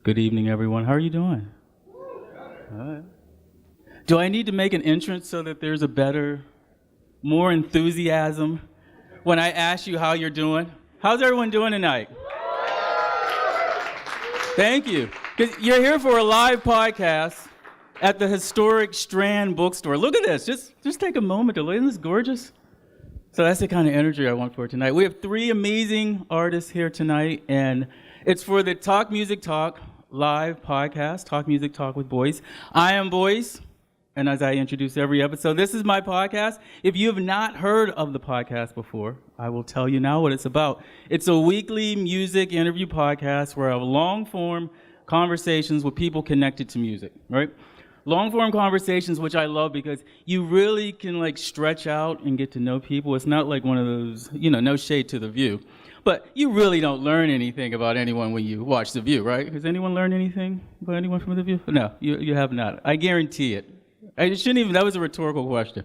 Good evening, everyone. How are you doing? All right. Do I need to make an entrance so that there's a better, more enthusiasm when I ask you how you're doing? How's everyone doing tonight? Thank you. Because you're here for a live podcast at the historic Strand bookstore. Look at this. Just take a moment to look. Isn't this gorgeous? So that's the kind of energy I want for tonight. We have three amazing artists here tonight, and it's for the Talk Music Talk live podcast, Talk Music Talk with Boice. I am Boice, and as I introduce every episode, this is my podcast. If you have not heard of the podcast before, I will tell you now what it's about. It's a weekly music interview podcast where I have long-form conversations with people connected to music, right? Long-form conversations, which I love because you really can stretch out and get to know people. It's not like one of those, no shade to The View. But you really don't learn anything about anyone when you watch The View, right? Has anyone learned anything about anyone from The View? No, you have not. I guarantee it. That was a rhetorical question.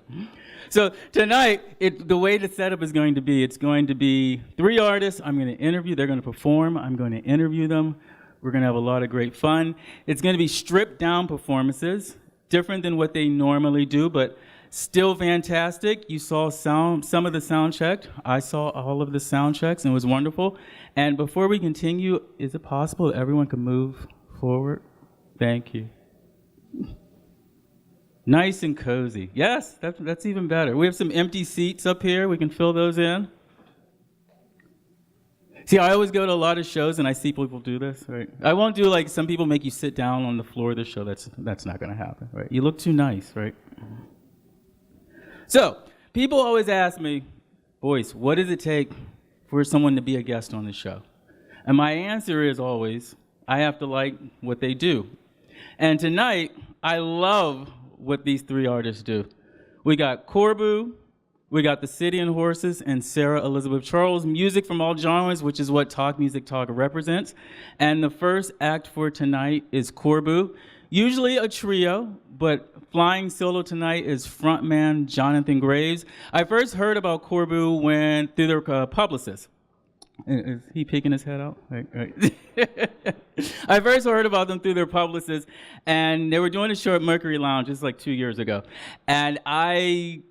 So tonight, the way the setup is going to be, it's going to be three artists I'm going to interview. They're going to perform. I'm going to interview them. We're going to have a lot of great fun. It's going to be stripped down performances, different than what they normally do, but still fantastic. You saw some of the sound check. I saw all of the sound checks, and it was wonderful. And before we continue, is it possible that everyone can move forward? Thank you. Nice and cozy. Yes, that's even better. We have some empty seats up here. We can fill those in. See, I always go to a lot of shows, and I see people do this, right? I won't do like some people make you sit down on the floor of the show. That's not going to happen, right? You look too nice, right? So, people always ask me, Boice, what does it take for someone to be a guest on the show? And my answer is always, I have to like what they do. And tonight, I love what these three artists do. We got Corbu, we got the City and Horses, and Sarah Elizabeth Charles, music from all genres, which is what Talk Music Talk represents. And the first act for tonight is Corbu. Usually a trio, but flying solo tonight is frontman Jonathan Graves. I first heard about Corbu through their publicist. Is he peeking his head out? Right. I first heard about them through their publicist, and they were doing a show at Mercury Lounge just like 2 years ago. And I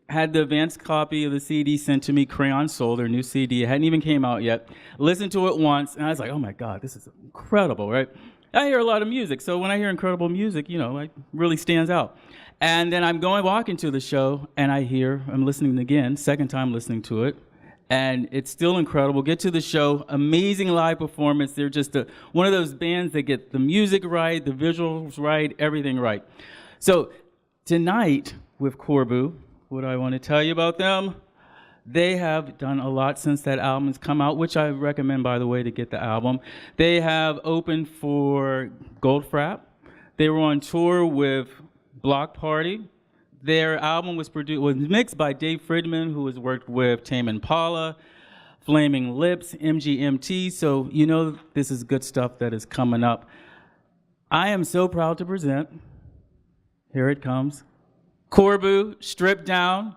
had the advanced copy of the CD sent to me, Crayon Soul, their new CD. It hadn't even came out yet. Listened to it once, and I was like, oh my God, this is incredible, right? I hear a lot of music, so when I hear incredible music, it really stands out. And then I'm walking to the show, and I'm listening again, second time listening to it, and it's still incredible. Get to the show, amazing live performance. They're just one of those bands that get the music right, the visuals right, everything right. So tonight with Corbu, what do I want to tell you about them? They have done a lot since that album has come out, which I recommend, by the way, to get the album. They have opened for Goldfrapp. They were on tour with Block Party. Their album was mixed by Dave Fridman, who has worked with Tame Impala, Flaming Lips, MGMT. So this is good stuff that is coming up. I am so proud to present, here it comes, Corbu, stripped down,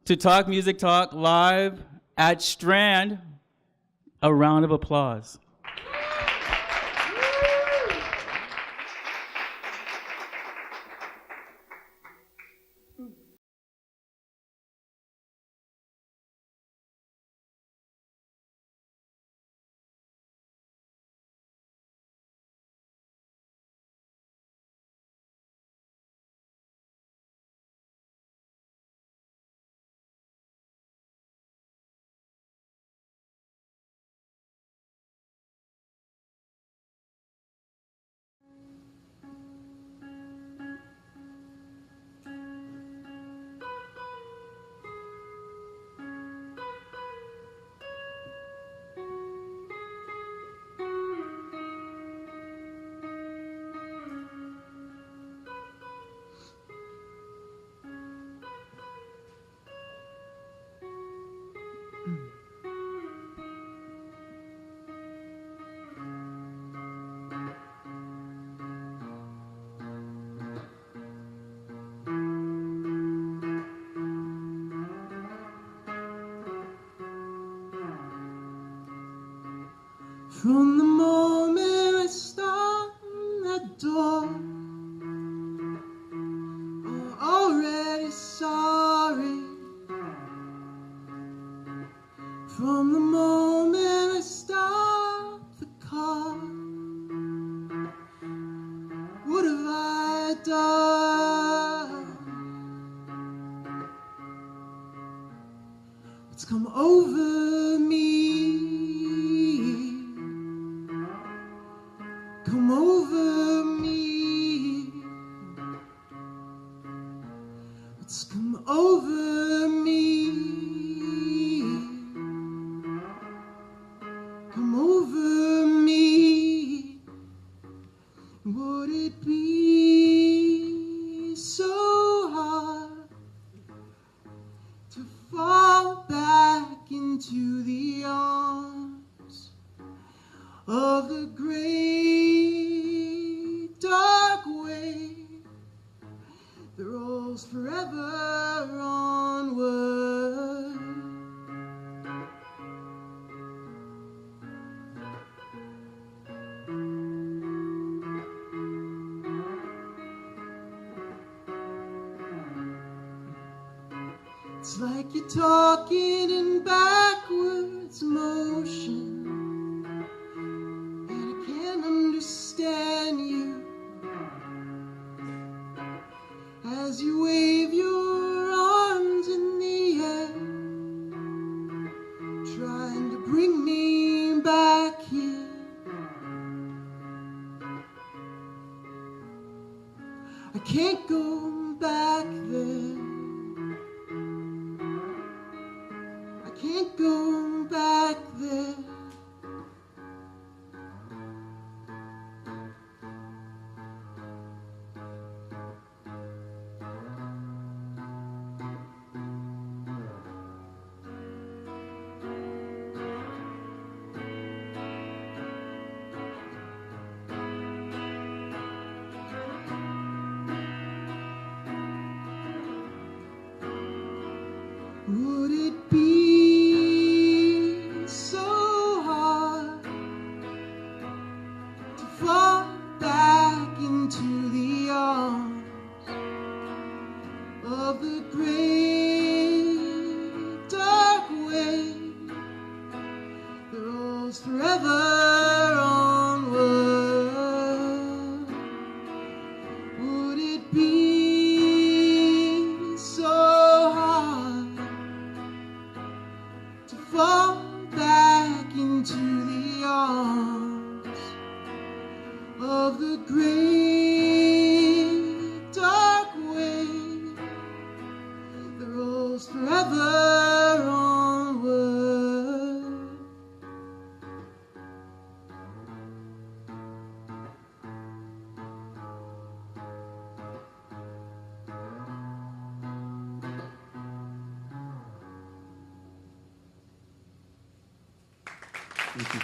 to Talk Music Talk live at Strand. A round of applause. From the moment I start come over me. Come over me. It's come over me. Come over me. Would it be so hard to fall back into the arms of the great dark wave that rolls forever onward? It's like you're talking in backwards motion, and I can't understand you as you wave your arms in the air, trying to bring me back here. I can't go back there. Can't go back there. Would it be so hard to fall back into the arms of the great dark wave that rolls forever onward? Would it be fall back into the arms of the great dark wave that rolls forever onward? Thank you.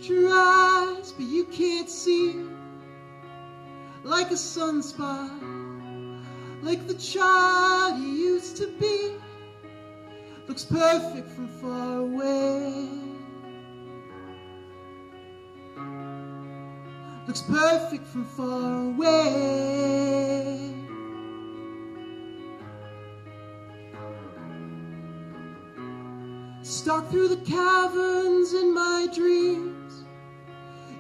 Your eyes, but you can't see, like a sunspot, like the child you used to be. Looks perfect from far away. Looks perfect from far away. Stalk through the caverns in my dreams.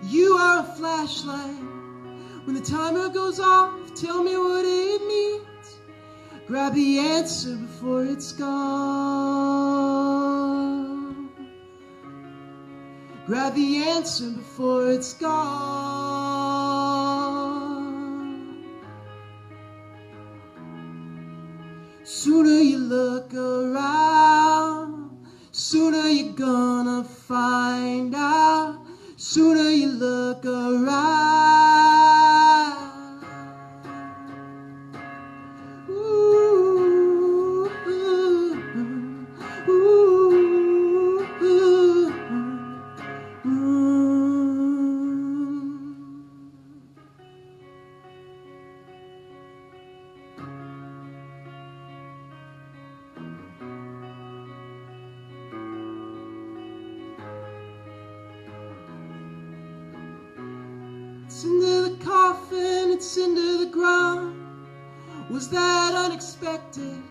You are a flashlight. When the timer goes off, tell me what it means. Grab the answer before it's gone. Grab the answer before it's gone. Sooner you look around, sooner you're gonna find out. Sooner you look around. It's into the coffin, it's into the ground. Was that unexpected?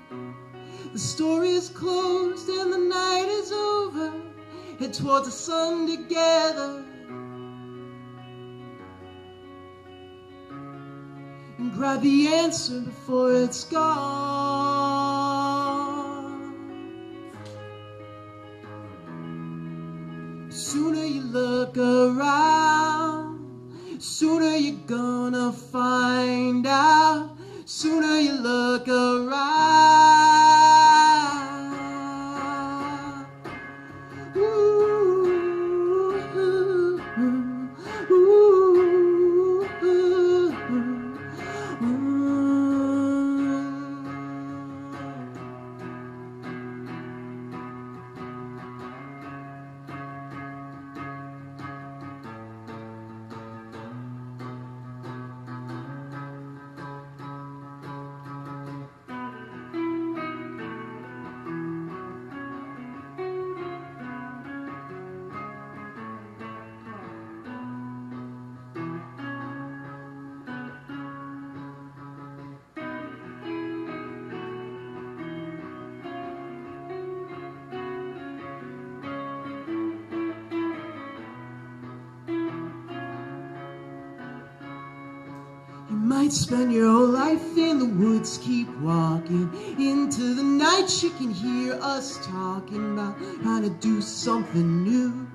The story is closed and the night is over. Head towards the sun together and grab the answer before it's gone. Sooner you look around, sooner you're gonna find out. Sooner you look around. Ooh, ooh, ooh, ooh, You might spend your whole life in the woods, keep walking into the night. You can hear us talking about trying to do something new,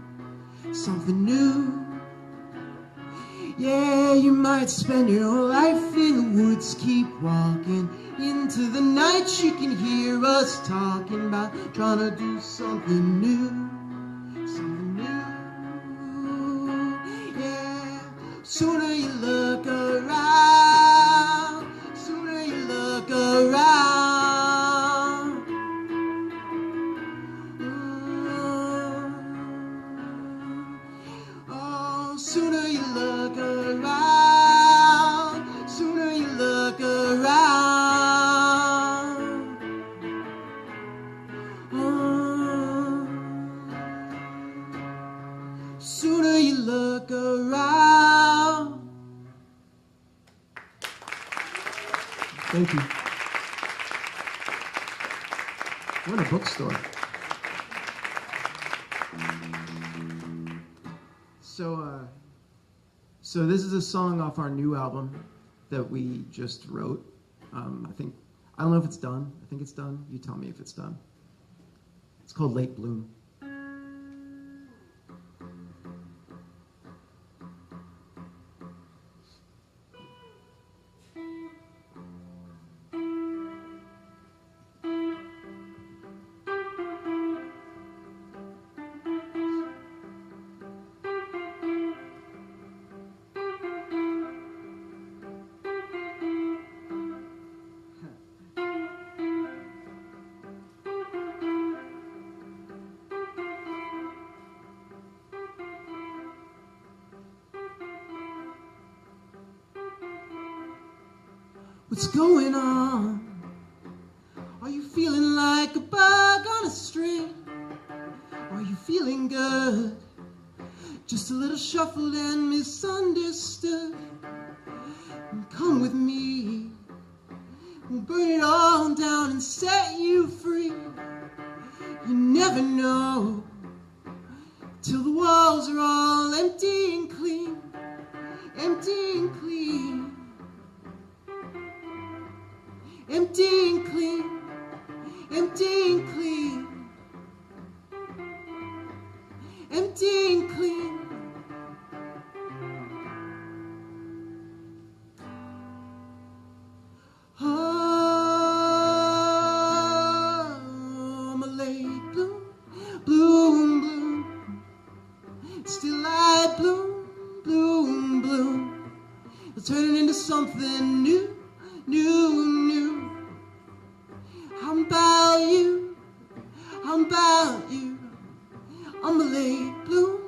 something new. Yeah, you might spend your whole life in the woods, keep walking into the night. You can hear us talking about trying to do something new, something new. Yeah, sooner you look around, sooner you look around. Oh, sooner you look around, sooner you look around. Oh, sooner you look around. Thank you. We're in a bookstore. So this is a song off our new album that we just wrote. I don't know if it's done. I think it's done. You tell me if it's done. It's called Late Bloom. What's going on? Are you feeling like a bug on a string? Are you feeling good? Just a little shuffled and misunderstood. And come with me. We'll burn it all down and set you free. You never know till the walls are all empty and clean. Empty and clean. Empty empty and clean, empty and clean, empty and clean. Oh, I'm a late bloom, bloom, bloom. Still I bloom, bloom, bloom. It's turning into something new, new, new. How about you? How about you? I'm a late bloom,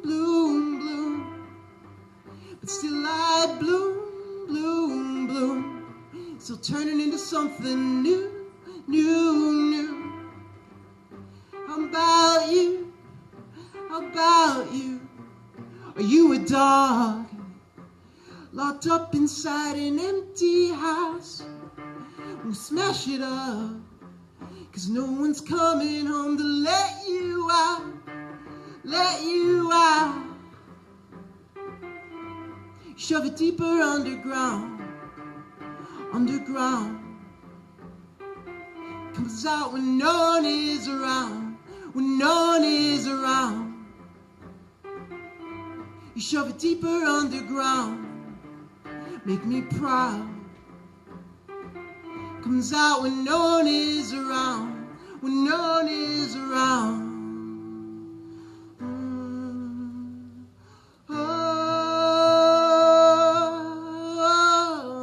bloom, bloom. But still I bloom, bloom, bloom. Still turning into something new, new, new. How about you? How about you? Are you a dog locked up inside an empty house? We'll smash it up, 'cause no one's coming home to let you out, let you out. Shove it deeper underground, underground. Comes out when no one is around, when no one is around. You shove it deeper underground, make me proud. Comes out when no one is around, when no one is around. Oh,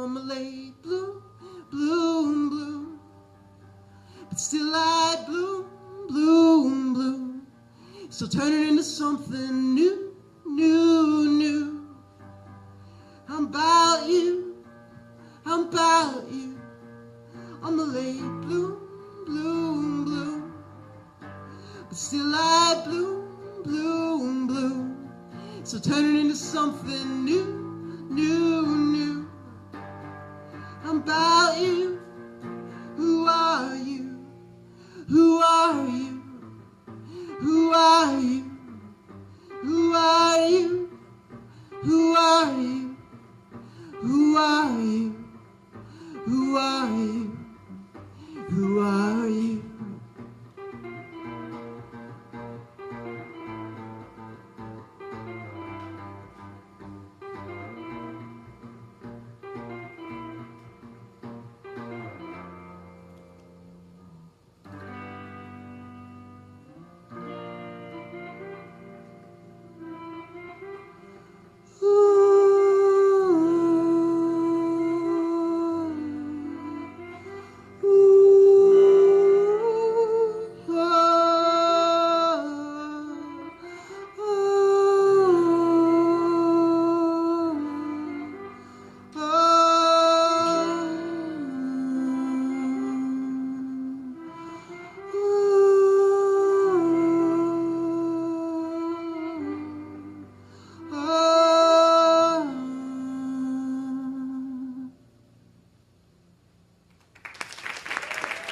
I'm a late bloom, bloom, bloom. But still I bloom, bloom, bloom. Still turning into something new, new, new. How about you? How about you? I'm a late bloom, bloom, bloom. But still I bloom, bloom, bloom. So turning into something new, new, new. How about you? Who are you? Who are you? Who are you? Who are you? Who are you? Who are you? Who are you? Who are you?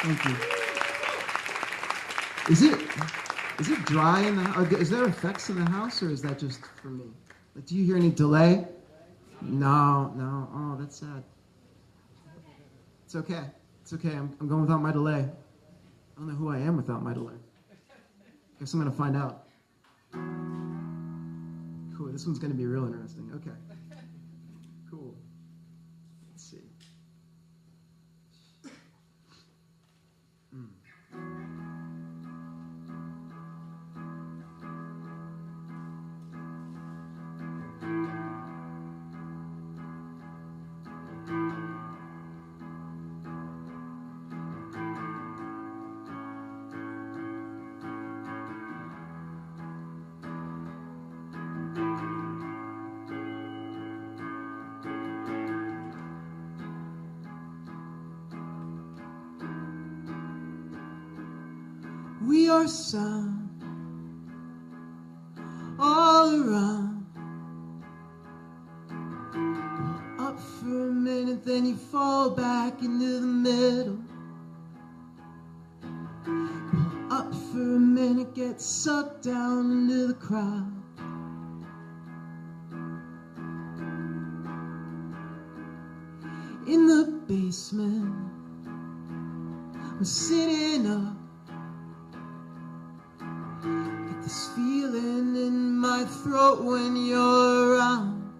Thank you. Is it dry in the? Is there effects in the house, or is that just for me? Like, do you hear any delay? No. Oh, that's sad. It's okay. It's okay. I'm going without my delay. I don't know who I am without my delay. Guess I'm gonna find out. Cool. This one's gonna be real interesting. Okay. Cool. Let's see. We are sound all around. Up for a minute, then you fall back into the middle. Up for a minute, get sucked down into the crowd. In the basement, I'm sitting up. Get this feeling in my throat when you're around.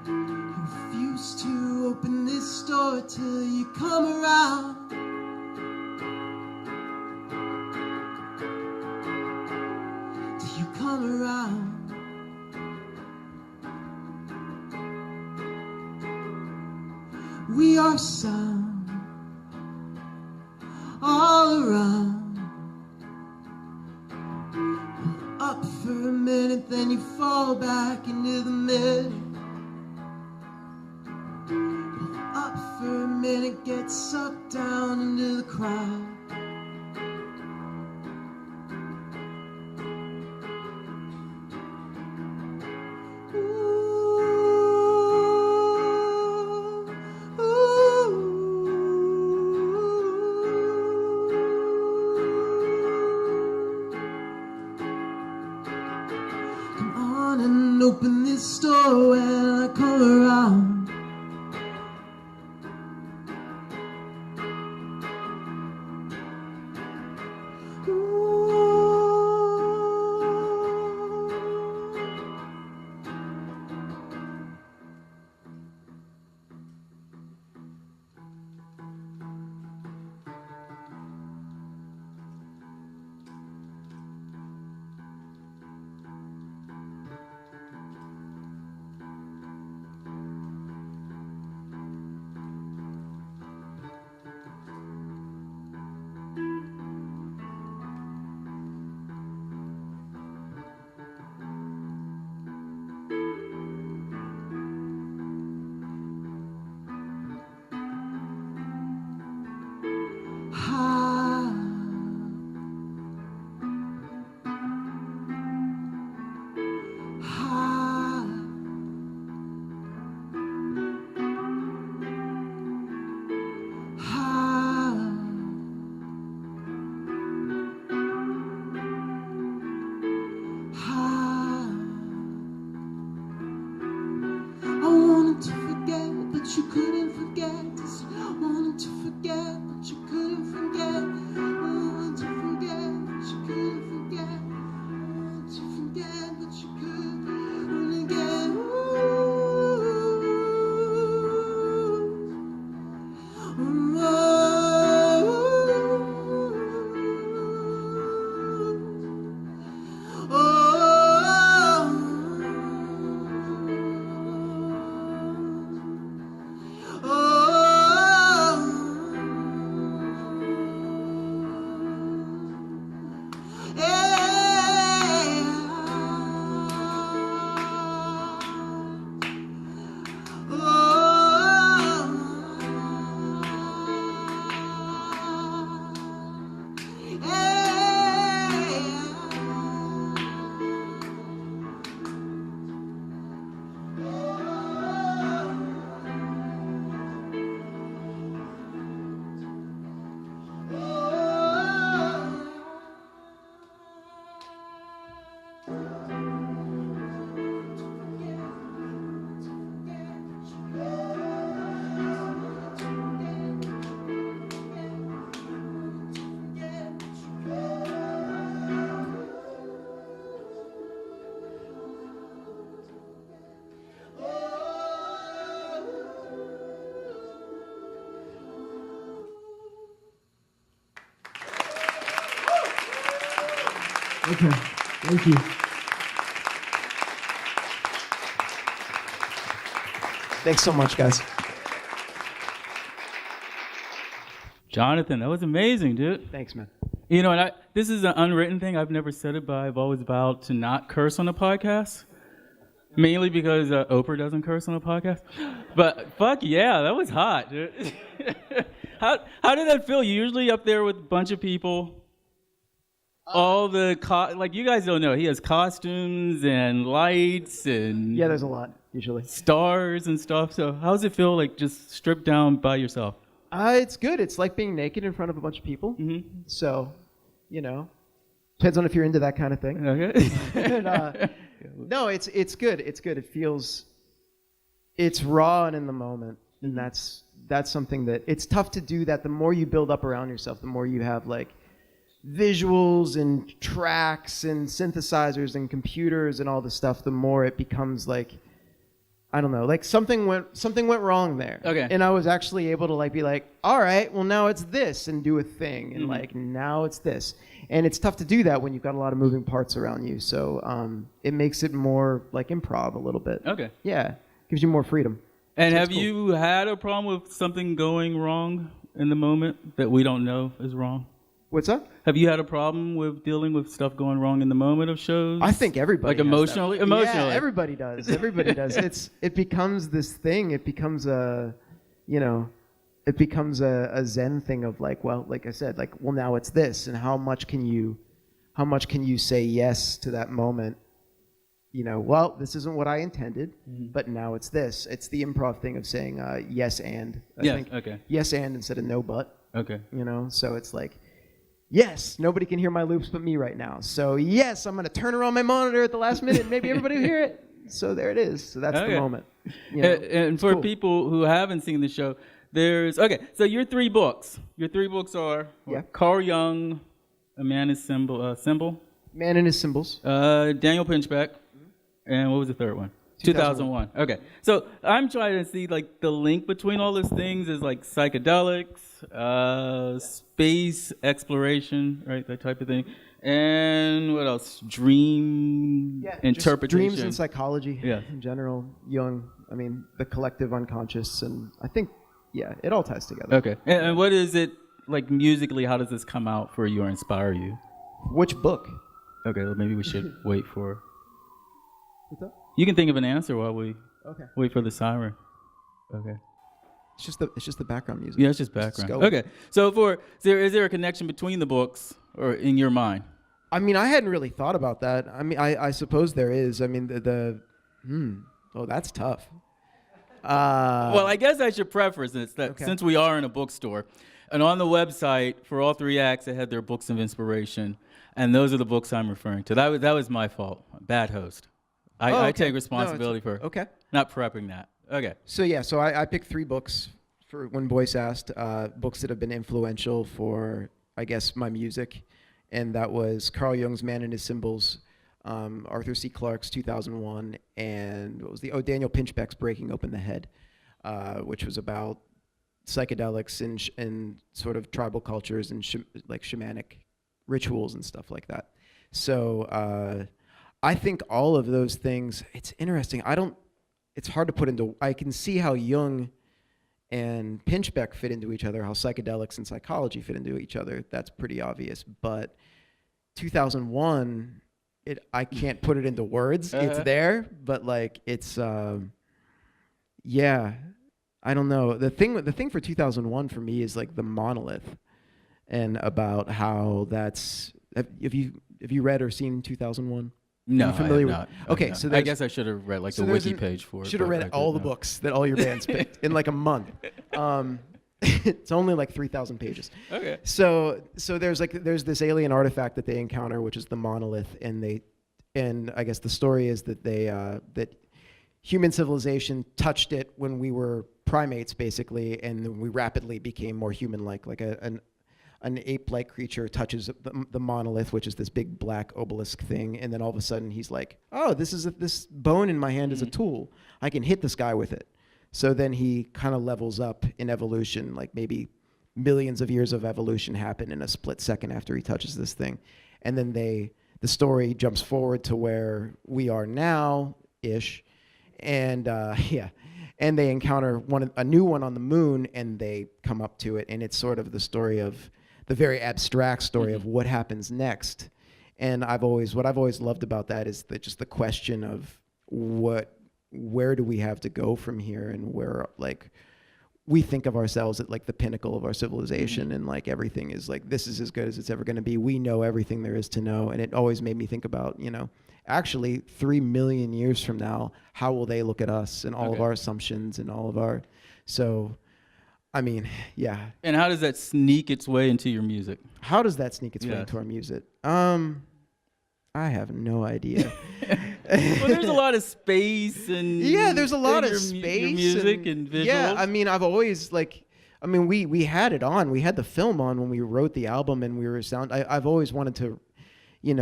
I refuse to open this door till you come around. Till you come around. We are sound all around. Up for a minute, then you fall back into the middle. Up for a minute, get sucked down into the crowd. Open this door when I come around. You couldn't forget. I wanted to forget, but you couldn't forget. I wanted to forget, but you couldn't forget. I wanted to forget, but you couldn't again. Okay, thank you. Thanks so much, guys. Jonathan, that was amazing, dude. Thanks, man. You know, and this is an unwritten thing. I've never said it, but I've always vowed to not curse on a podcast. Mainly because Oprah doesn't curse on a podcast. But fuck yeah, that was hot, dude. How did that feel? You're usually up there with a bunch of people. All the, like, you guys don't know. He has costumes and lights and... Yeah, there's a lot, usually. Stars and stuff. So how does it feel, like, just stripped down by yourself? It's good. It's like being naked in front of a bunch of people. Mm-hmm. So, you know, depends on if you're into that kind of thing. Okay. And, no, it's good. It's good. It feels... It's raw and in the moment. And that's something that it's tough to do. That the more you build up around yourself, the more you have like visuals and tracks and synthesizers and computers and all this stuff, the more it becomes like, I don't know, like something went wrong there. Okay. And I was actually able to like be like, all right, well now it's this, and do a thing, and like now it's this. And it's tough to do that when you've got a lot of moving parts around you. So it makes it more like improv a little bit. Okay. Yeah, gives you more freedom. And So have it's cool. you had a problem with something going wrong in the moment that we don't know is wrong? What's up? Have you had a problem with dealing with stuff going wrong in the moment of shows? I think everybody like has emotionally. that. Emotionally, Yeah, everybody does. Everybody does. It becomes this thing. It becomes a, it becomes a Zen thing of like, well, like I said, like, well, now it's this, and how much can you say yes to that moment? Well, this isn't what I intended, but now it's this. It's the improv thing of saying yes and. I think okay. Yes and instead of no but. Okay. So it's like, yes, nobody can hear my loops but me right now. So yes, I'm going to turn around my monitor at the last minute. Maybe everybody will hear it. So there it is. So that's the moment. And for cool. people who haven't seen the show, so your 3 books. Your 3 books are Carl Jung, A Man is Symbol. Man and His Symbols. Daniel Pinchbeck. And what was the third one? 2001. Okay. So I'm trying to see like the link between all those things is like psychedelics, space exploration, right? That type of thing. And what else? Dream interpretation. Dreams and psychology in general. Jung, the collective unconscious. And I think, it all ties together. Okay. And what is it like musically? How does this come out for you or inspire you? Which book? Okay. Well, maybe we should wait for... What's up? You can think of an answer while we wait for the siren. Okay. It's just the background music. Yeah, it's just background. Okay. So is there a connection between the books or in your mind? I hadn't really thought about that. I suppose there is. That's tough. Well, I guess I should preface this that since we are in a bookstore, and on the website for all 3 acts, they had their books of inspiration, and those are the books I'm referring to. That was my fault. Bad host. I take responsibility for not prepping that. Okay. So I picked 3 books for when Boyce asked, books that have been influential for, I guess, my music. And that was Carl Jung's Man and His Symbols, Arthur C. Clarke's 2001, and what was Daniel Pinchbeck's Breaking Open the Head, which was about psychedelics and sort of tribal cultures and like shamanic rituals and stuff like that. So I think all of those things, it's interesting. It's hard to put into, I can see how Jung and Pinchbeck fit into each other, how psychedelics and psychology fit into each other. That's pretty obvious. But 2001, I can't put it into words. It's there, but like it's, I don't know. The thing for 2001 for me is like the monolith, and about how that's. Have you read or seen 2001? No, familiar I have not. With? Okay, so I guess I should have read like the wiki page for it. Should have read all the books that all your bands picked in like a month. It's only like 3,000 pages. Okay. So there's this alien artifact that they encounter, which is the monolith, and I guess the story is that that human civilization touched it when we were primates, basically, and then we rapidly became more human-like, like an ape-like creature touches the monolith, which is this big black obelisk thing, and then all of a sudden he's like, oh, this bone in my hand is a tool. I can hit this guy with it. So then he kind of levels up in evolution, like maybe millions of years of evolution happen in a split second after he touches this thing. And then the story jumps forward to where we are now-ish, and and they encounter a new one on the moon, and they come up to it, and it's sort of the story of the very abstract story of what happens next. And what I've always loved about that is just the question of where do we have to go from here, and where like we think of ourselves at like the pinnacle of our civilization, and like everything is like this is as good as it's ever going to be. We know everything there is to know, and it always made me think about actually 3 million years from now, how will they look at us and all of our assumptions and all of our And how does that sneak its way into your music? How does that sneak its way into our music? I have no idea. Well, there's a lot of space and Yeah, there's a lot of your space. music and visuals. Yeah, I mean, I've always we had it on. We had the film on when we wrote the album, and we were I've always wanted to,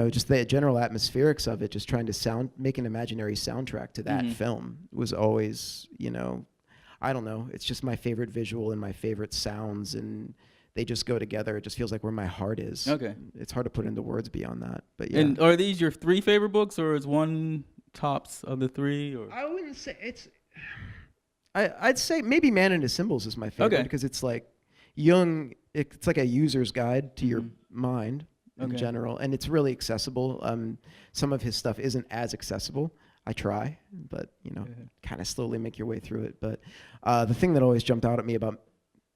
just the general atmospherics of it, just trying to make an imaginary soundtrack to that film was always, I don't know. It's just my favorite visual and my favorite sounds, and they just go together. It just feels like where my heart is. Okay. It's hard to put into words beyond that, but yeah. And are these your 3 favorite books, or is one tops of the 3? Or I wouldn't say it's. I'd say maybe Man and His Symbols is my favorite because it's like Jung. It's like a user's guide to your mind in general, and it's really accessible. Some of his stuff isn't as accessible. I try, but kind of slowly make your way through it. But the thing that always jumped out at me about,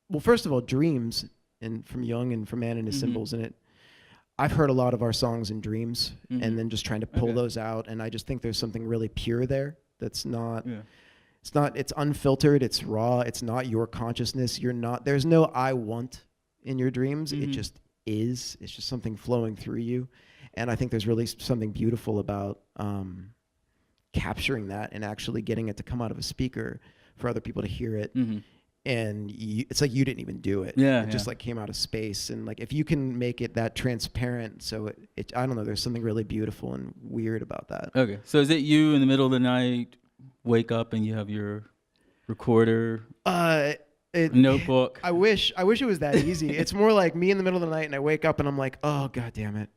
well, first of all, dreams and from Jung and from Man and His Symbols, and I've heard a lot of our songs in dreams, and then just trying to pull those out, and I just think there's something really pure there. That's not. Yeah. It's unfiltered, it's raw, it's not your consciousness. There's no I want in your dreams. It just is. It's just something flowing through you. And I think there's really something beautiful about capturing that and actually getting it to come out of a speaker for other people to hear it. And it's like you didn't even do it. It just like came out of space. And like if you can make it that transparent, so I don't know, there's something really beautiful and weird about that. Okay. So is it you in the middle of the night wake up and you have your recorder, notebook? I wish it was that easy. It's more like me in the middle of the night and I wake up and I'm like, oh God damn it.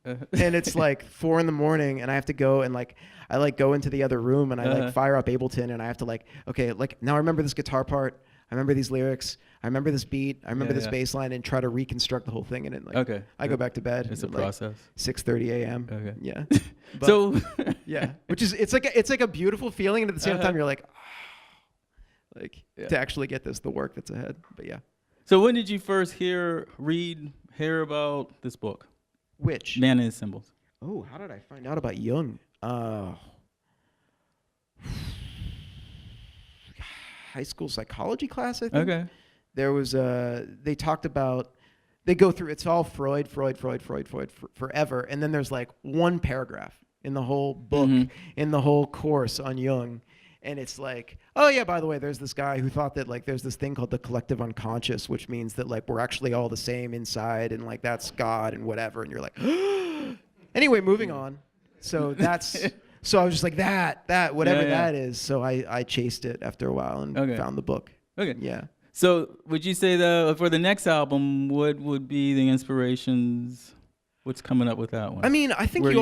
And it's like 4 a.m. and I have to go and I go into the other room and I fire up Ableton and I have to now I remember this guitar part. I remember these lyrics. I remember this beat. I remember this bass line, and try to reconstruct the whole thing. And then I go back to bed. It's a process. 6:30 a.m. Okay. Yeah. But, so which is it's like a beautiful feeling, and at the same time you're like, to actually get the work that's ahead. But yeah. So when did you first hear about this book? Which? Man and His Symbols. Oh, how did I find out about Jung? High school psychology class, I think. Okay. There was they talked about, they go through, it's all Freud forever. And then there's like one paragraph in the whole book, in the whole course on Jung. And it's like, oh yeah, by the way, there's this guy who thought that like there's this thing called the collective unconscious, which means that like we're actually all the same inside and like that's God and whatever. And you're like, anyway, moving on. So that's... So I was just like whatever that is. So I chased it after a while and found the book. Okay. Yeah. So would you say that for the next album, what would be the inspirations? What's coming up with that one? I mean, I think you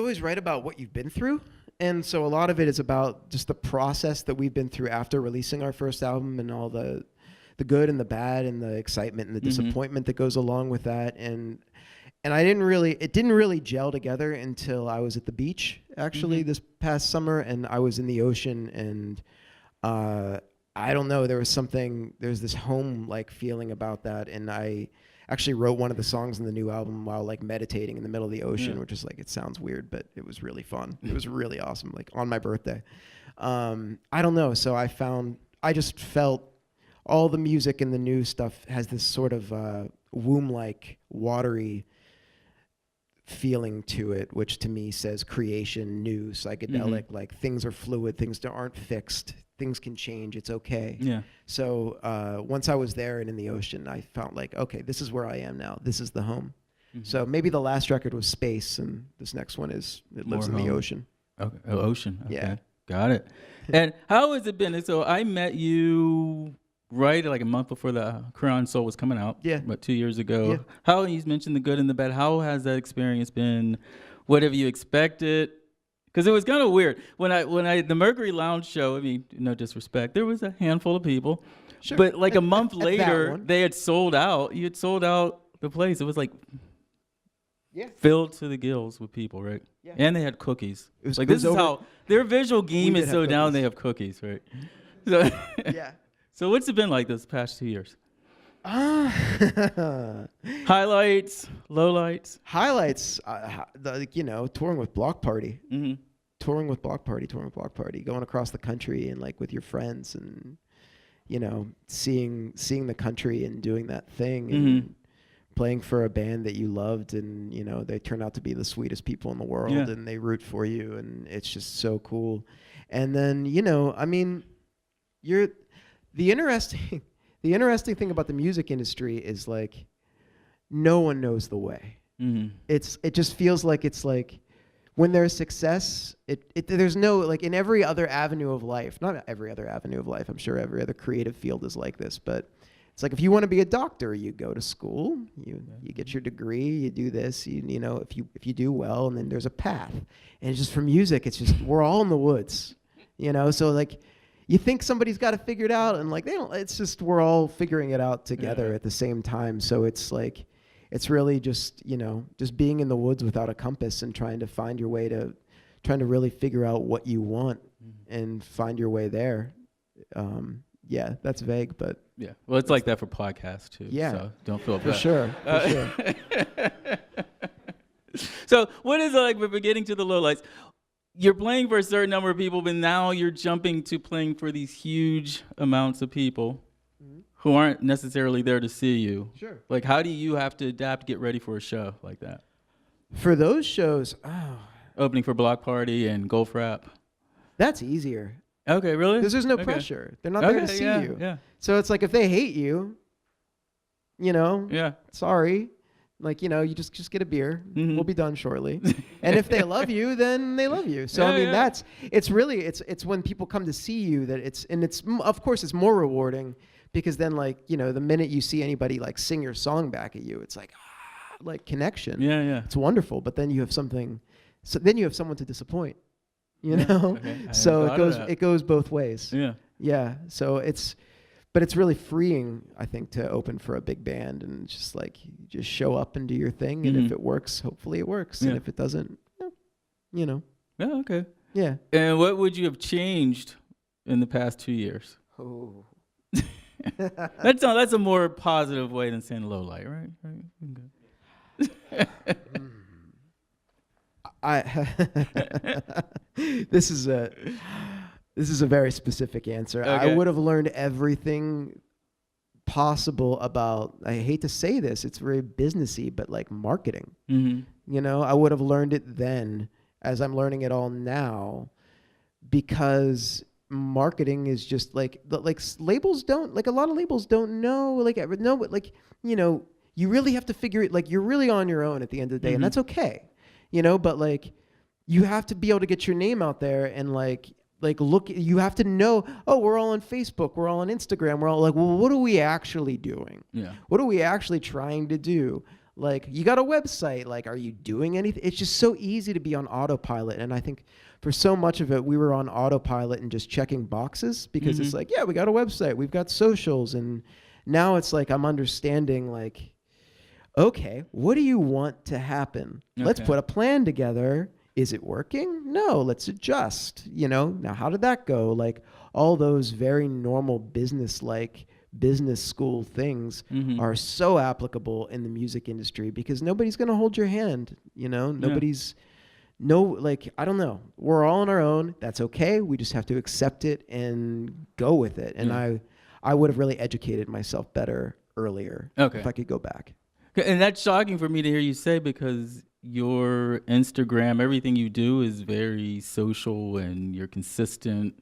always write about what you've been through. And so a lot of it is about just the process that we've been through after releasing our first album and all the good and the bad and the excitement and the disappointment that goes along with that. And it didn't really gel together until I was at the beach, actually, this past summer, and I was in the ocean, and I don't know, there's this home-like feeling about that, and I actually wrote one of the songs in the new album while like meditating in the middle of the ocean, which is like, it sounds weird, but it was really fun. It was really awesome, like on my birthday. I don't know, so I just felt all the music and the new stuff has this sort of womb-like, watery feeling to it, which to me says creation, new, psychedelic, like things are fluid, things aren't fixed, things can change, it's okay. Yeah. So once I was there and in the ocean, I felt like, okay, this is where I am now. This is the home. So maybe the last record was space, and this next one lives in the ocean. Okay. Oh, ocean. Okay. Yeah. Got it. And how has it been? So I met you right like a month before the Crown Soul was coming out. Yeah. About 2 years ago. Yeah. How, you mentioned the good and the bad. How has that experience been? What have you expected? Because it was kind of weird. When the Mercury Lounge show, I mean, no disrespect, there was a handful of people. Sure. But like a month later, they had sold out. You had sold out the place. It was like filled to the gills with people, right? Yeah. And they had cookies. It was like, this is how their visual game is so down, they have cookies, right? So yeah. So what's it been like this past 2 years? Highlights, lowlights. Highlights, touring with Block Party. Touring with Block Party, going across the country and like with your friends and, seeing the country and doing that thing and playing for a band that you loved, and you know they turn out to be the sweetest people in the world, Yeah. and they root for you, and it's just so cool. And then you know, I mean, you're the interesting the interesting thing about the music industry is like no one knows the way. Mm-hmm. It just feels like it's like when there's success, there's no like in every other avenue of life, not every other avenue of life. I'm sure every other creative field is like this, but it's like if you want to be a doctor, you go to school, you get your degree, you do this, you know, if you do well, and then there's a path. And it's just for music, it's just we're all in the woods, you know. So like, you think somebody's got to figure it out, and like they don't. It's just we're all figuring it out together at the same time. So it's like, it's really just you know just being in the woods without a compass and trying to find your way to, trying to really figure out what you want and find your way there. Yeah, that's vague, but. Yeah. Well, it's like that for podcasts too. Yeah. So don't feel bad. For sure. So what is it like we're getting to the lowlights? You're playing for a certain number of people, but now you're jumping to playing for these huge amounts of people who aren't necessarily there to see you. Sure. Like, how do you have to adapt, get ready for a show like that? For those shows, Opening for Block Party and Golf Rap. that's easier. Okay, really? Because there's no Okay. pressure. They're not there to see you. Yeah. So it's like if they hate you, you know, Yeah. sorry. Like, you know, you just get a beer. Mhm. We'll be done shortly. And if they love you, then they love you. So Yeah, I mean, yeah. it's really it's when people come to see you that it's of course it's more rewarding because then like, you know, the minute you see anybody like sing your song back at you, it's like connection. Yeah, yeah. It's wonderful, but then you have something then you have someone to disappoint. You Yeah, know? okay. I So hadn't thought of that. it goes both ways. Yeah. Yeah. So it's really freeing, I think, to open for a big band and just like you just show up and do your thing. And if it works, hopefully it works. Yeah. And if it doesn't, you know, Yeah, okay. yeah. And what would you have changed in the past 2 years? Oh. That's a more positive way than saying low light, right? Okay. This is a very specific answer. Okay. I would have learned everything possible about, I hate to say this, it's very businessy, but like marketing. Mm-hmm. You know, I would have learned it then as I'm learning it all now, because marketing is just like labels don't, like a lot of labels don't know, you know, you really have to figure it, like you're really on your own at the end of the day, and that's okay, you know, but like you have to be able to get your name out there and like look, you have to know, oh, we're all on Facebook, we're all on Instagram, we're all like, well, what are we actually doing? Yeah. What are we actually trying to do? Like, you got a website, like, are you doing anything? It's just so easy to be on autopilot. And I think for so much of it, we were on autopilot and just checking boxes because it's like, yeah, we got a website, we've got socials. And now it's like, I'm understanding like, okay, what do you want to happen? Let's Okay. put a plan together. Is it working? No, let's adjust. You know, now how did that go? Like all those very normal business school things are so applicable in the music industry because nobody's going to hold your hand. You know, I don't know. We're all on our own. That's okay. We just have to accept it and go with it. And I would have really educated myself better earlier if I could go back. And that's shocking for me to hear you say because your Instagram, everything you do is very social and you're consistent.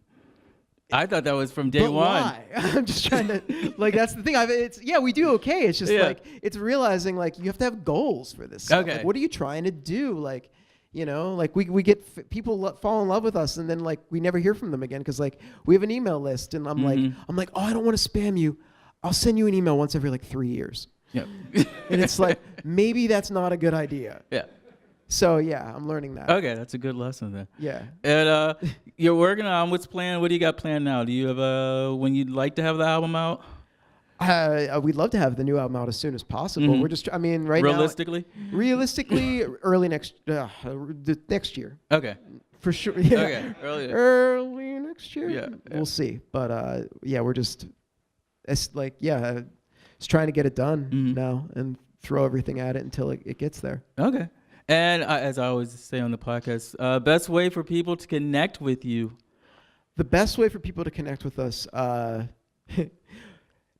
I thought that was from day one. Why? I'm just trying to, like, that's the thing. We do okay. It's just like, it's realizing like you have to have goals for this stuff. Okay. Like, what are you trying to do? Like, you know, like we get people fall in love with us and then like we never hear from them again because like we have an email list and I'm like, oh, I don't want to spam you. I'll send you an email once every like 3 years. Yeah. And it's like, maybe that's not a good idea. Yeah. So yeah, I'm learning that. Okay, that's a good lesson then. Yeah. And you're working on what's planned. What do you got planned now? Do you have when you'd like to have the album out? We'd love to have the new album out as soon as possible. We're just, right now. Realistically, early next year. Okay. For sure. Yeah. Okay. Early next year. Yeah. We'll see. But we're just, it's like, just trying to get it done now and throw everything at it until it gets there. Okay. And as I always say on the podcast, best way for people to connect with you? The best way for people to connect with us,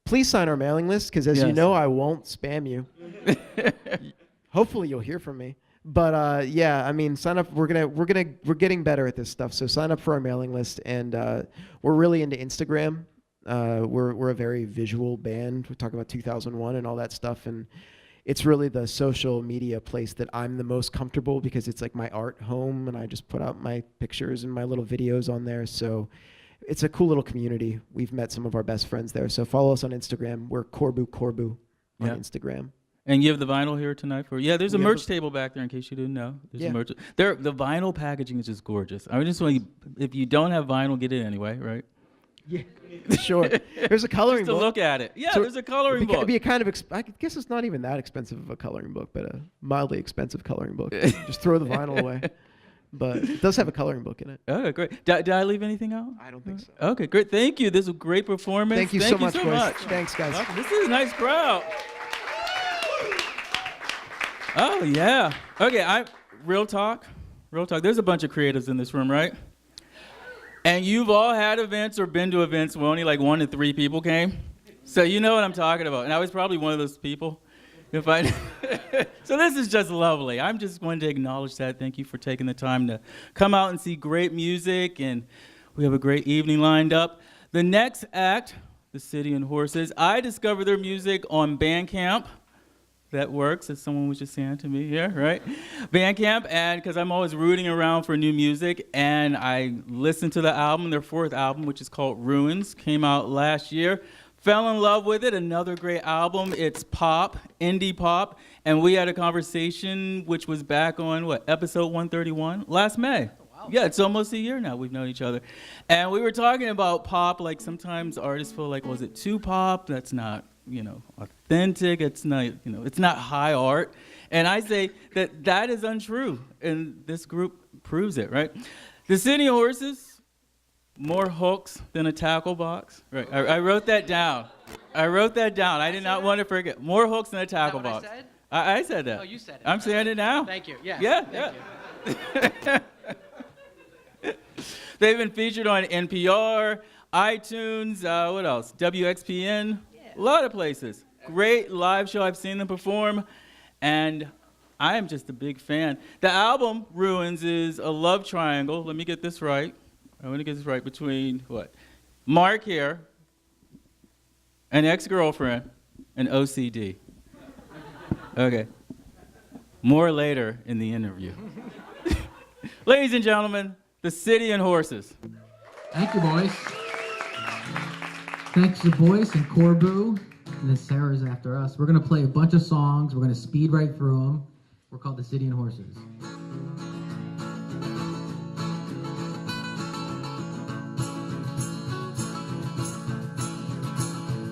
please sign our mailing list, because as you Yes. know, I won't spam you. Hopefully you'll hear from me. But yeah, I mean, sign up. We're getting better at this stuff. So sign up for our mailing list, and we're really into Instagram. We're a very visual band. We talk about 2001 and all that stuff, and it's really the social media place that I'm the most comfortable, because it's like my art home, and I just put out my pictures and my little videos on there. So it's a cool little community. We've met some of our best friends there. So follow us on Instagram. We're Corbu on Yeah. Instagram. And you have the vinyl here tonight for there's a We have merch table back there in case you didn't know. There's Yeah. a merch. The vinyl packaging is just gorgeous. I just want you, if you don't have vinyl, get it anyway, right? Yeah, sure. There's a coloring Just to book. look at it. Yeah, So there's a coloring book. It'd be a kind of, I guess it's not even that expensive of a coloring book, but a mildly expensive coloring book. Just throw the vinyl away. But it does have a coloring book in it. Okay, great. Did I leave anything out? I don't think so. Okay, great. Thank you. This was a great performance. Thank you so much, boys. Thanks, guys. Okay, this is a nice crowd. Oh, yeah. Okay, real talk. There's a bunch of creatives in this room, right? And you've all had events or been to events where only like 1 to 3 people came. So you know what I'm talking about. And I was probably one of those people. So this is just lovely. I'm just going to acknowledge that. Thank you for taking the time to come out and see great music. And we have a great evening lined up. The next act, The City and Horses, I discovered their music on Bandcamp. That works, as someone was just saying to me here, right? Bandcamp, and because I'm always rooting around for new music, and I listened to the album, their 4th album, which is called Ruins, came out last year. Fell in love with it, another great album. It's pop, indie pop, and we had a conversation which was back on, episode 131? Last May. Oh, wow. Yeah, it's almost a year now we've known each other. And we were talking about pop, like sometimes artists feel like, was it too pop? That's not authentic. It's not, it's not high art. And I say that is untrue. And this group proves it, right? The City of Horses, more hooks than a tackle box. Right. I wrote that down. I did not want to forget. More hooks than a tackle box. I said that. Oh, you said it. I'm saying it now. Thank you. Yeah. Yeah. Thank you. They've been featured on NPR, iTunes, what else? WXPN. A lot of places. Great live show. I've seen them perform, and I am just a big fan. The album, Ruins, is a love triangle. Let me get this right. I want to get this right. Between Mark here, an ex-girlfriend, and OCD. Okay. More later in the interview. Ladies and gentlemen, The City and Horses. Thank you, boys. Thanks to Boice and Corbu. And then Sarah's after us. We're going to play a bunch of songs. We're going to speed right through them. We're called The City and Horses.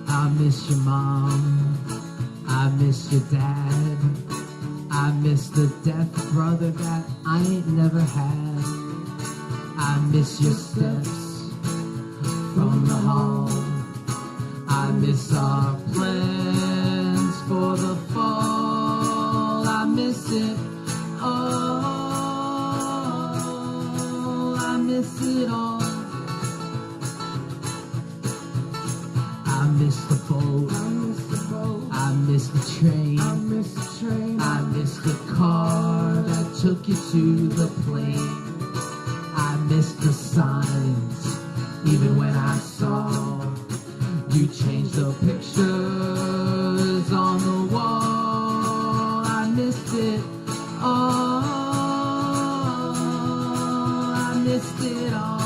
I miss your mom. I miss your dad. I miss the deaf brother that I ain't never had. I miss your steps from the hall. I miss our plans for the fall. I miss it all. I miss it all. I miss the boat. I miss the boat. I miss the train. I miss the train. I miss the car that took you to the plane. I miss the signs, even when I saw you changed the pictures on the wall. I missed it all. I missed it all.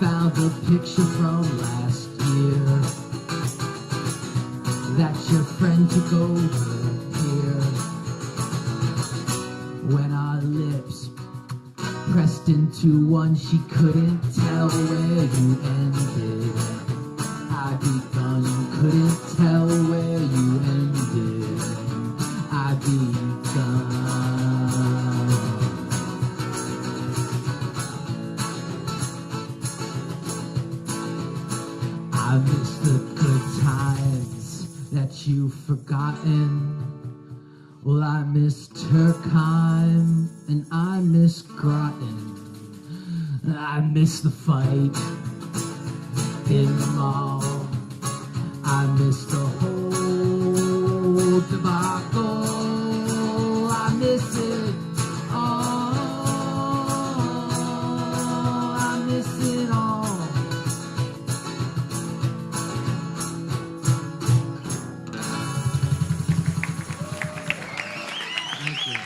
Found the picture from last year that your friend took over here. When our lips pressed into one, she couldn't tell where you ended. I begun, couldn't tell where you ended. I begun. I miss the good times that you've forgotten. Well, I miss Turkheim and I miss Groton. I miss the fight in the mall. I miss the whole debacle. I miss it all. I miss it all. Thank you.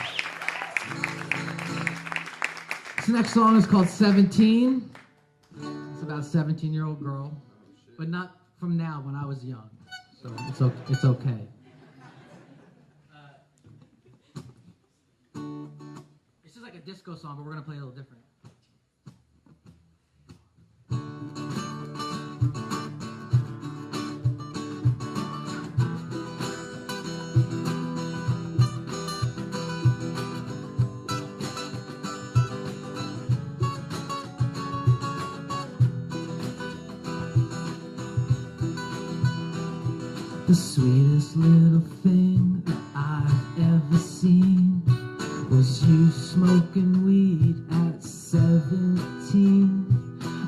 This next song is called 17. It's about a 17-year-old girl, but not from now, when I was young. So it's okay. It's just like a disco song, but we're gonna play it a little different. The sweetest little thing that I've ever seen was you smoking weed at 17.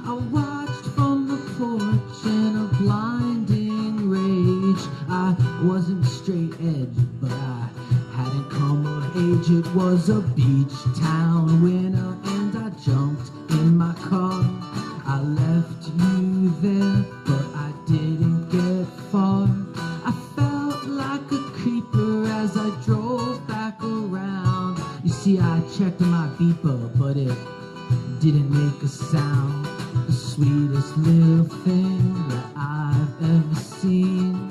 I watched from the porch in a blinding rage. I wasn't straight edge, but I hadn't come of age. It was a beach town winter and I jumped in my car. I left you there, but I didn't get far. I felt like a creeper as I drove back around. You see, I checked my beeper, but it didn't make a sound. The sweetest little thing that I've ever seen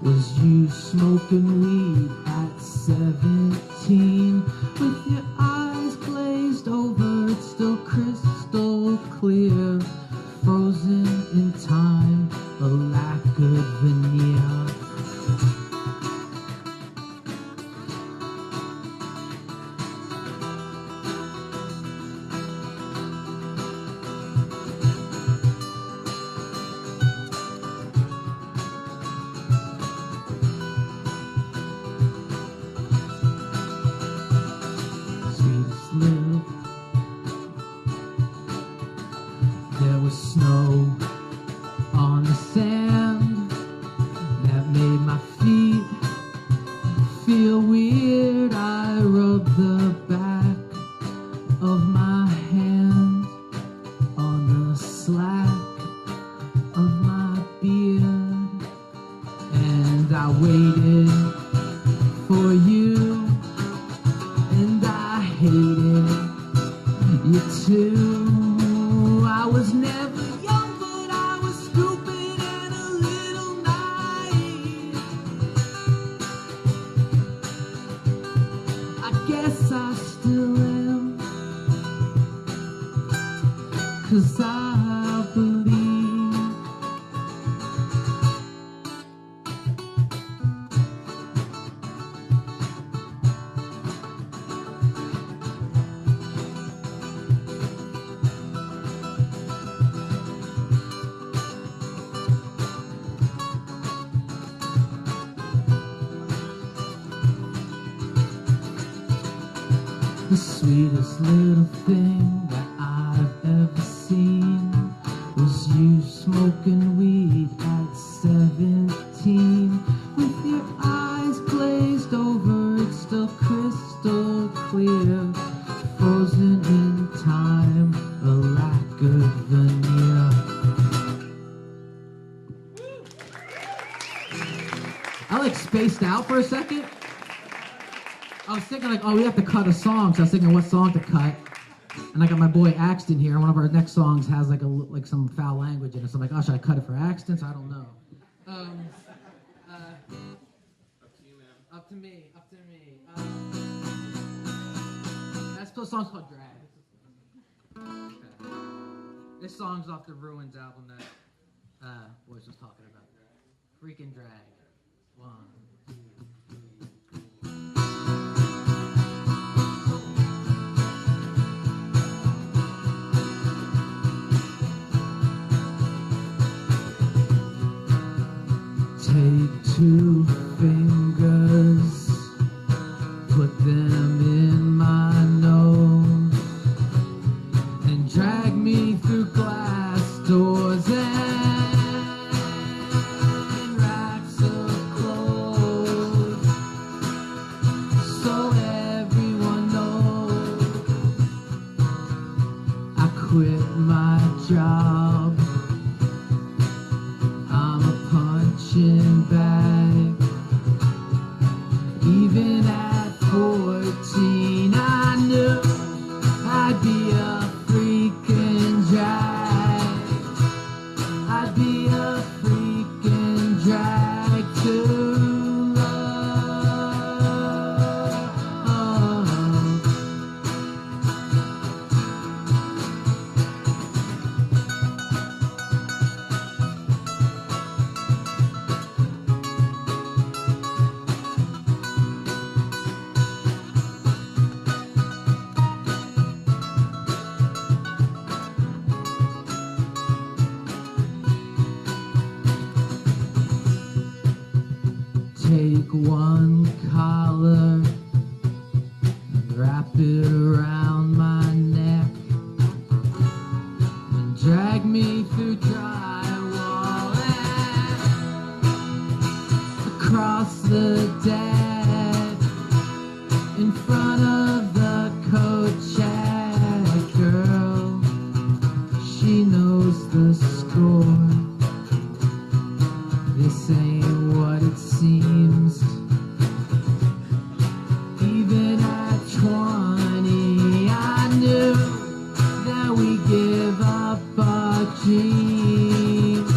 was you smoking weed at 17. With your eyes glazed over, it's still crystal clear. Frozen in time, a lacquered veneer. Sweetest little. There was snow on the sand that made my feet feel weird. I rubbed the back of my hand on the slack of my beard, and I waited for you, and I hated you too. I was never young, but I was stupid and a little naive. I guess I still am, 'cause I believe. The sweetest little thing that I've ever seen was you smoking weed at 17. With your eyes glazed over, it's still crystal clear. Frozen in time, a lacquered veneer. I like spaced out for a second. I was thinking like, oh, we have to cut a song, so I was thinking what song to cut. And I got my boy Axton here. One of our next songs has like some foul language in it. So I'm like, oh, should I cut it for Axton? So I don't know. Up to you, man. Up to me. That's the song's called Drag. Okay. This song's off the Ruins album that Boyce was talking about. Freaking Drag. 1, 2, 3. Take 2 fingers, put them in my nose, and drag me take one collar and wrap it around my neck and drag me through drywall and across the deck in front of the coat check. Girl, she knows the score. This ain't what it seems. Even at 20, I knew that we give up our dreams,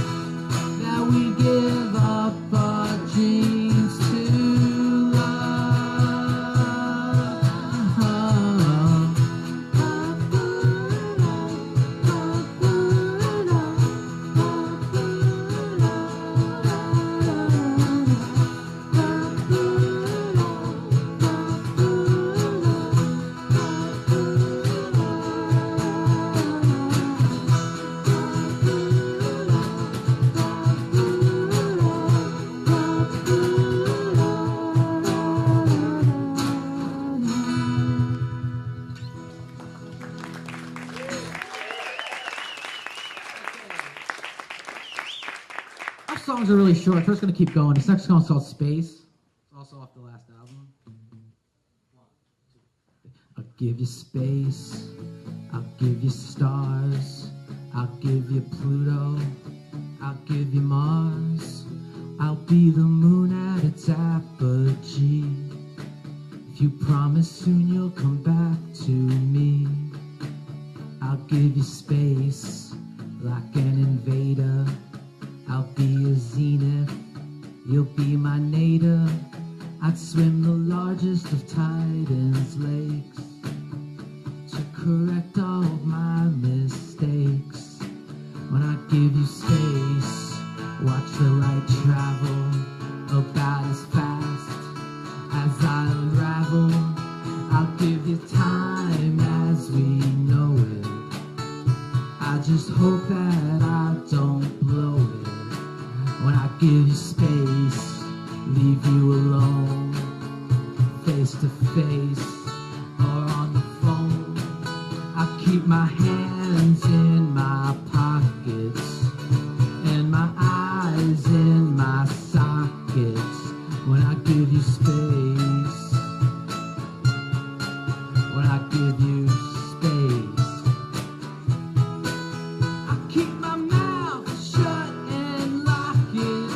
that we give up our dreams to Our songs are really short. We're just going to keep going. This next song's called Space. It's also off the last album. I'll give you space. I'll give you stars. I'll give you Pluto. I'll give you Mars. I'll be the moon at its apogee. If you promise soon you'll come back to me. I'll give you space like an invader. I'll be a zenith, you'll be my nadir. I'd swim the largest of Titan's lakes to correct all of my mistakes. When I give you space, watch the light travel about as fast as I unravel. I'll give you time as we know it. I just hope that I don't blow it. When I give you space, leave you alone, face to face or on the phone. I keep my hands in my pockets and my eyes in my sockets. When I give you space, when I give you space, I keep my mouth shut and lock it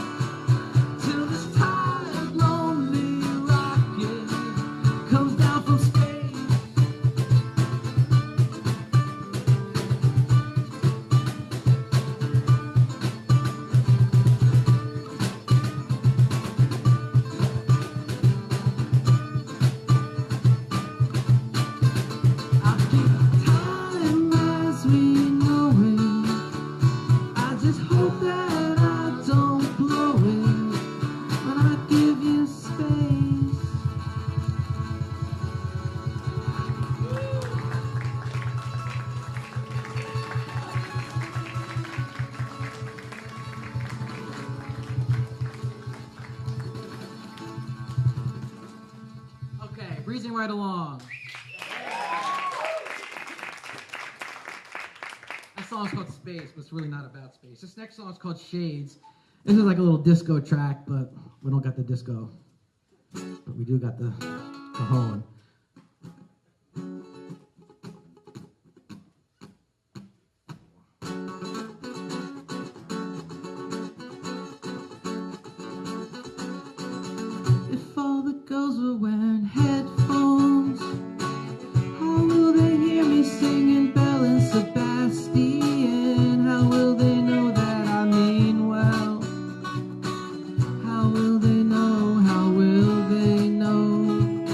till this tired, lonely rocket comes down from space. I'll keep time as we know it. I just hope that I don't blow it when I give you space. Okay, breezing right along. That song's called Space, but it's really not about space. This next song's called Shades. This is like a little disco track, but we don't got the disco. But we do got the cajon. If all the girls were wearing headphones, how will they hear me singing Belle and Sebastian? How will they know that I mean well? How will they know? How will they know?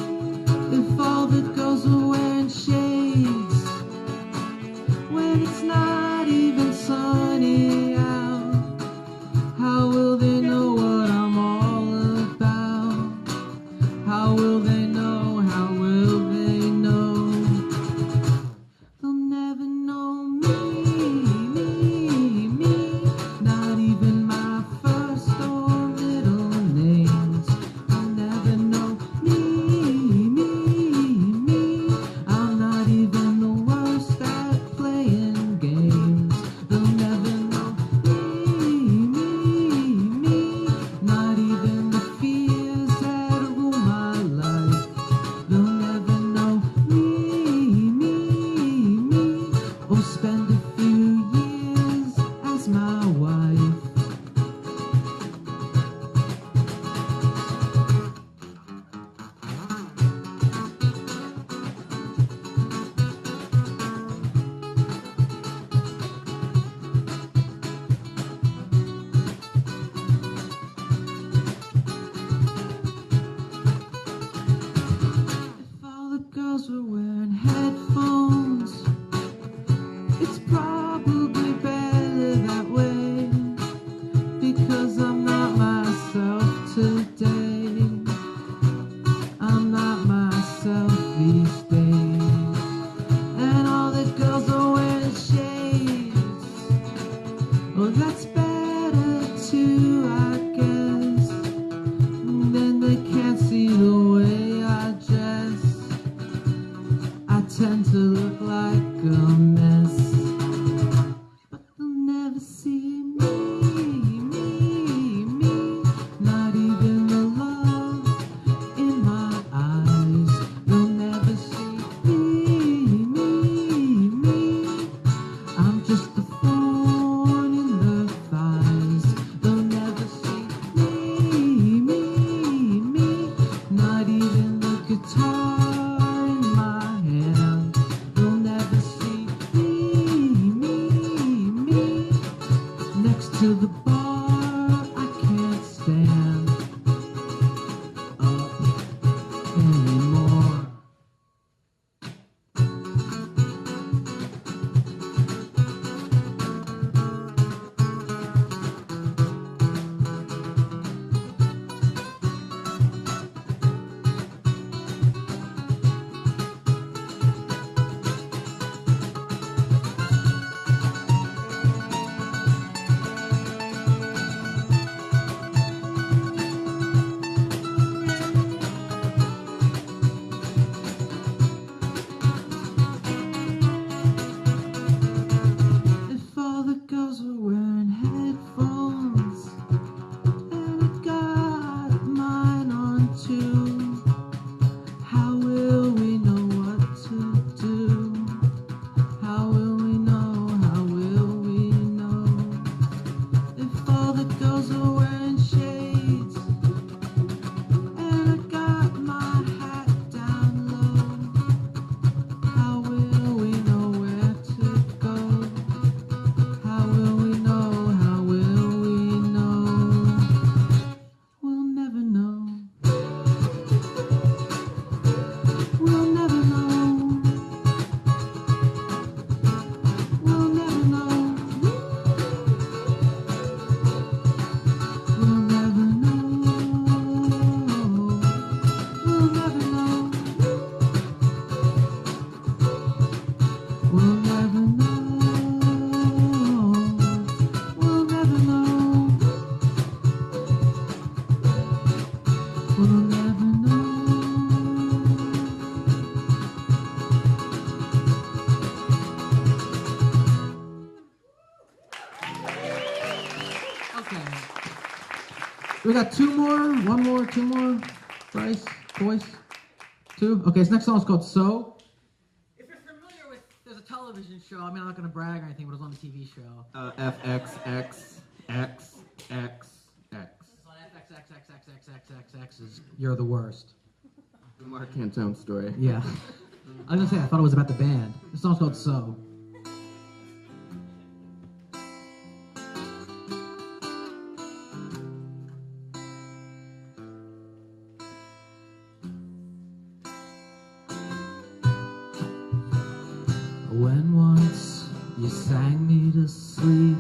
headphones. It's probably better that way, because I'm not myself today. I'm not myself these days. And all the girls are wearing shades. Oh, that's better too, I guess. Then they can't see the way I dress. I tend to look like a mess, but they'll never see me, not even the love in my eyes. They'll never see me. I'm just a thorn in the thighs. They'll never see me, not even the guitar in my hand. They'll never see me. Next to the bar, I can't stand up anymore. If all the girls were wearing headphones, and I got mine on too, how will we know what to do? How will we know? How will we know? If all the girls are wearing shades, and I got my hat down low, how will we know where to go? How will we know? How will we know? We'll never know. We'll never know. We'll never know. We'll never know. We'll never know. We'll never know. We'll never know. We'll never know. Okay. We got two more, one more, two more. Bryce, boys, two. Okay, this next song is called So. If you're familiar with, there's a television show. I mean, I'm not gonna brag or anything, but it was on the TV show. FXXXXXX. It's on FXXXXXXXX is You're the Worst. The Mark Cantone story. Yeah. I was gonna say, I thought it was about the band. This song's called So. When once you sang me to sleep,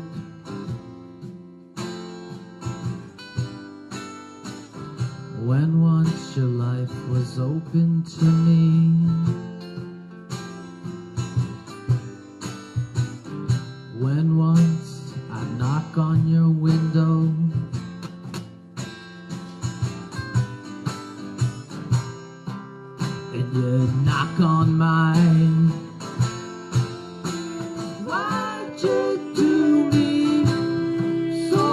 when once your life was open to me, when once I'd knock on your window, and you'd knock on mine. Why'd you do me so?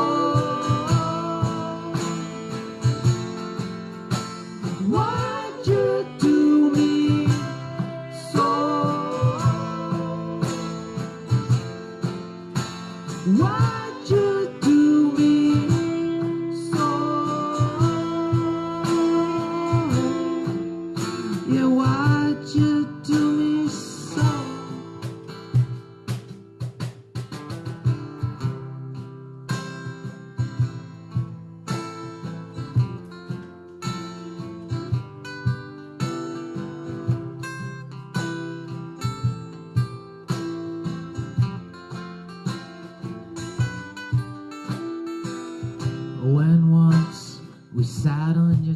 Why'd you do me so? Why'd you do me so? Yeah, why'd you do me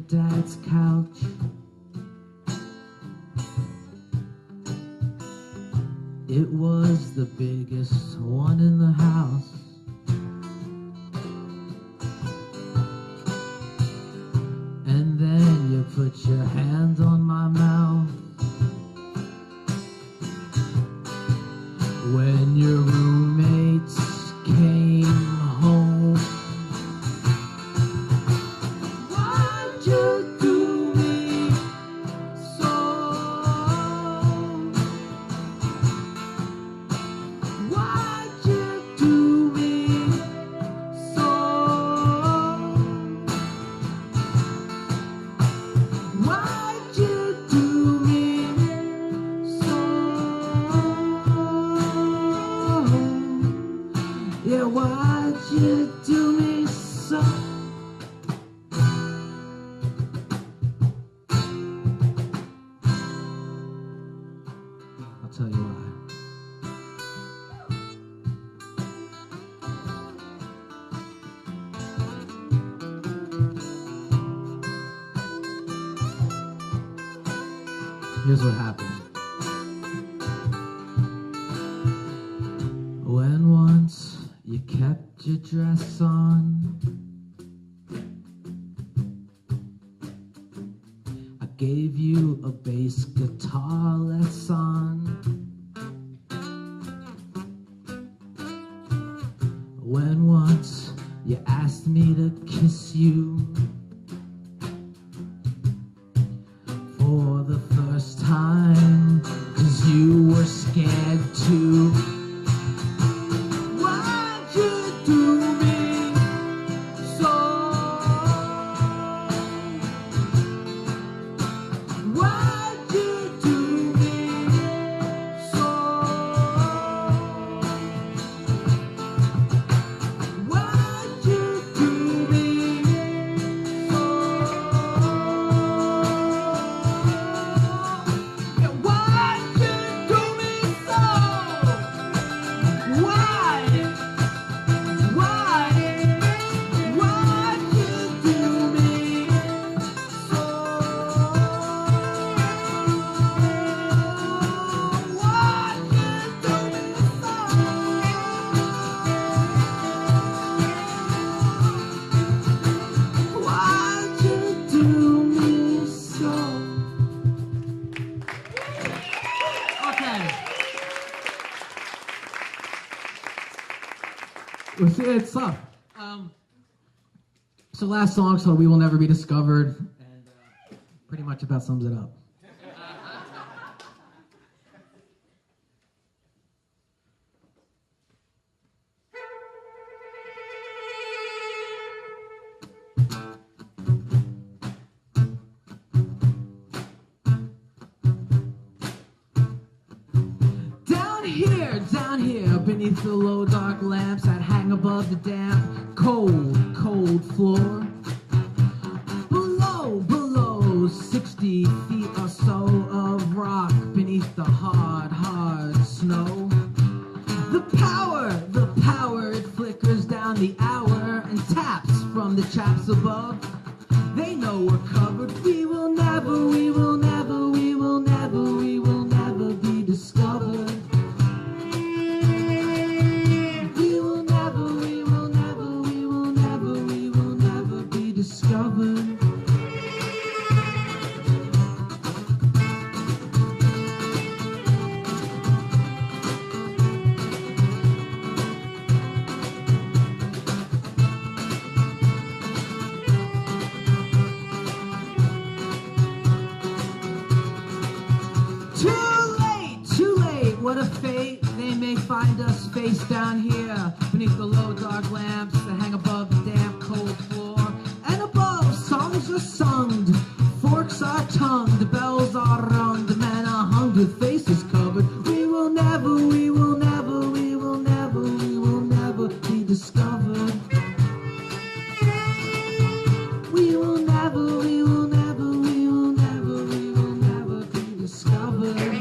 Dad's couch. It was the biggest one in the house. And then you put your hand on my mouth. When your roommates came home, why'd you do me so? Why'd you do me so? Why'd you do me so? Yeah, why'd you do me so? I'll tell you why. Here's what happened. When once you kept your dress on, I gave you a bass guitar lesson. When once you asked me to kiss you for the first time, 'cause you were scared to. Why'd you do me so? Why'd you do me so? Why'd you do me so? Yeah, why'd you do me so? Why? Why'd you do me so? Why'd you do me so? Why'd you do me so? Okay. It's tough. So last song, so We Will Never Be Discovered, and pretty much about sums it up. Down here, beneath the low dark lamps that hang above the damp, cold floor. Below 60 feet or so of rock beneath the hard snow. The power, it flickers down the hour and taps from the chaps above. They know we're covered. We will never be discovered. Discovered. Too late, what a fate. They may find us face down here beneath the low dark lamps that hang above the damp cold floor. And above, songs are sung, forks are tongued, bells are rung, the men are hung with faces covered. We will never be discovered. We will never be discovered.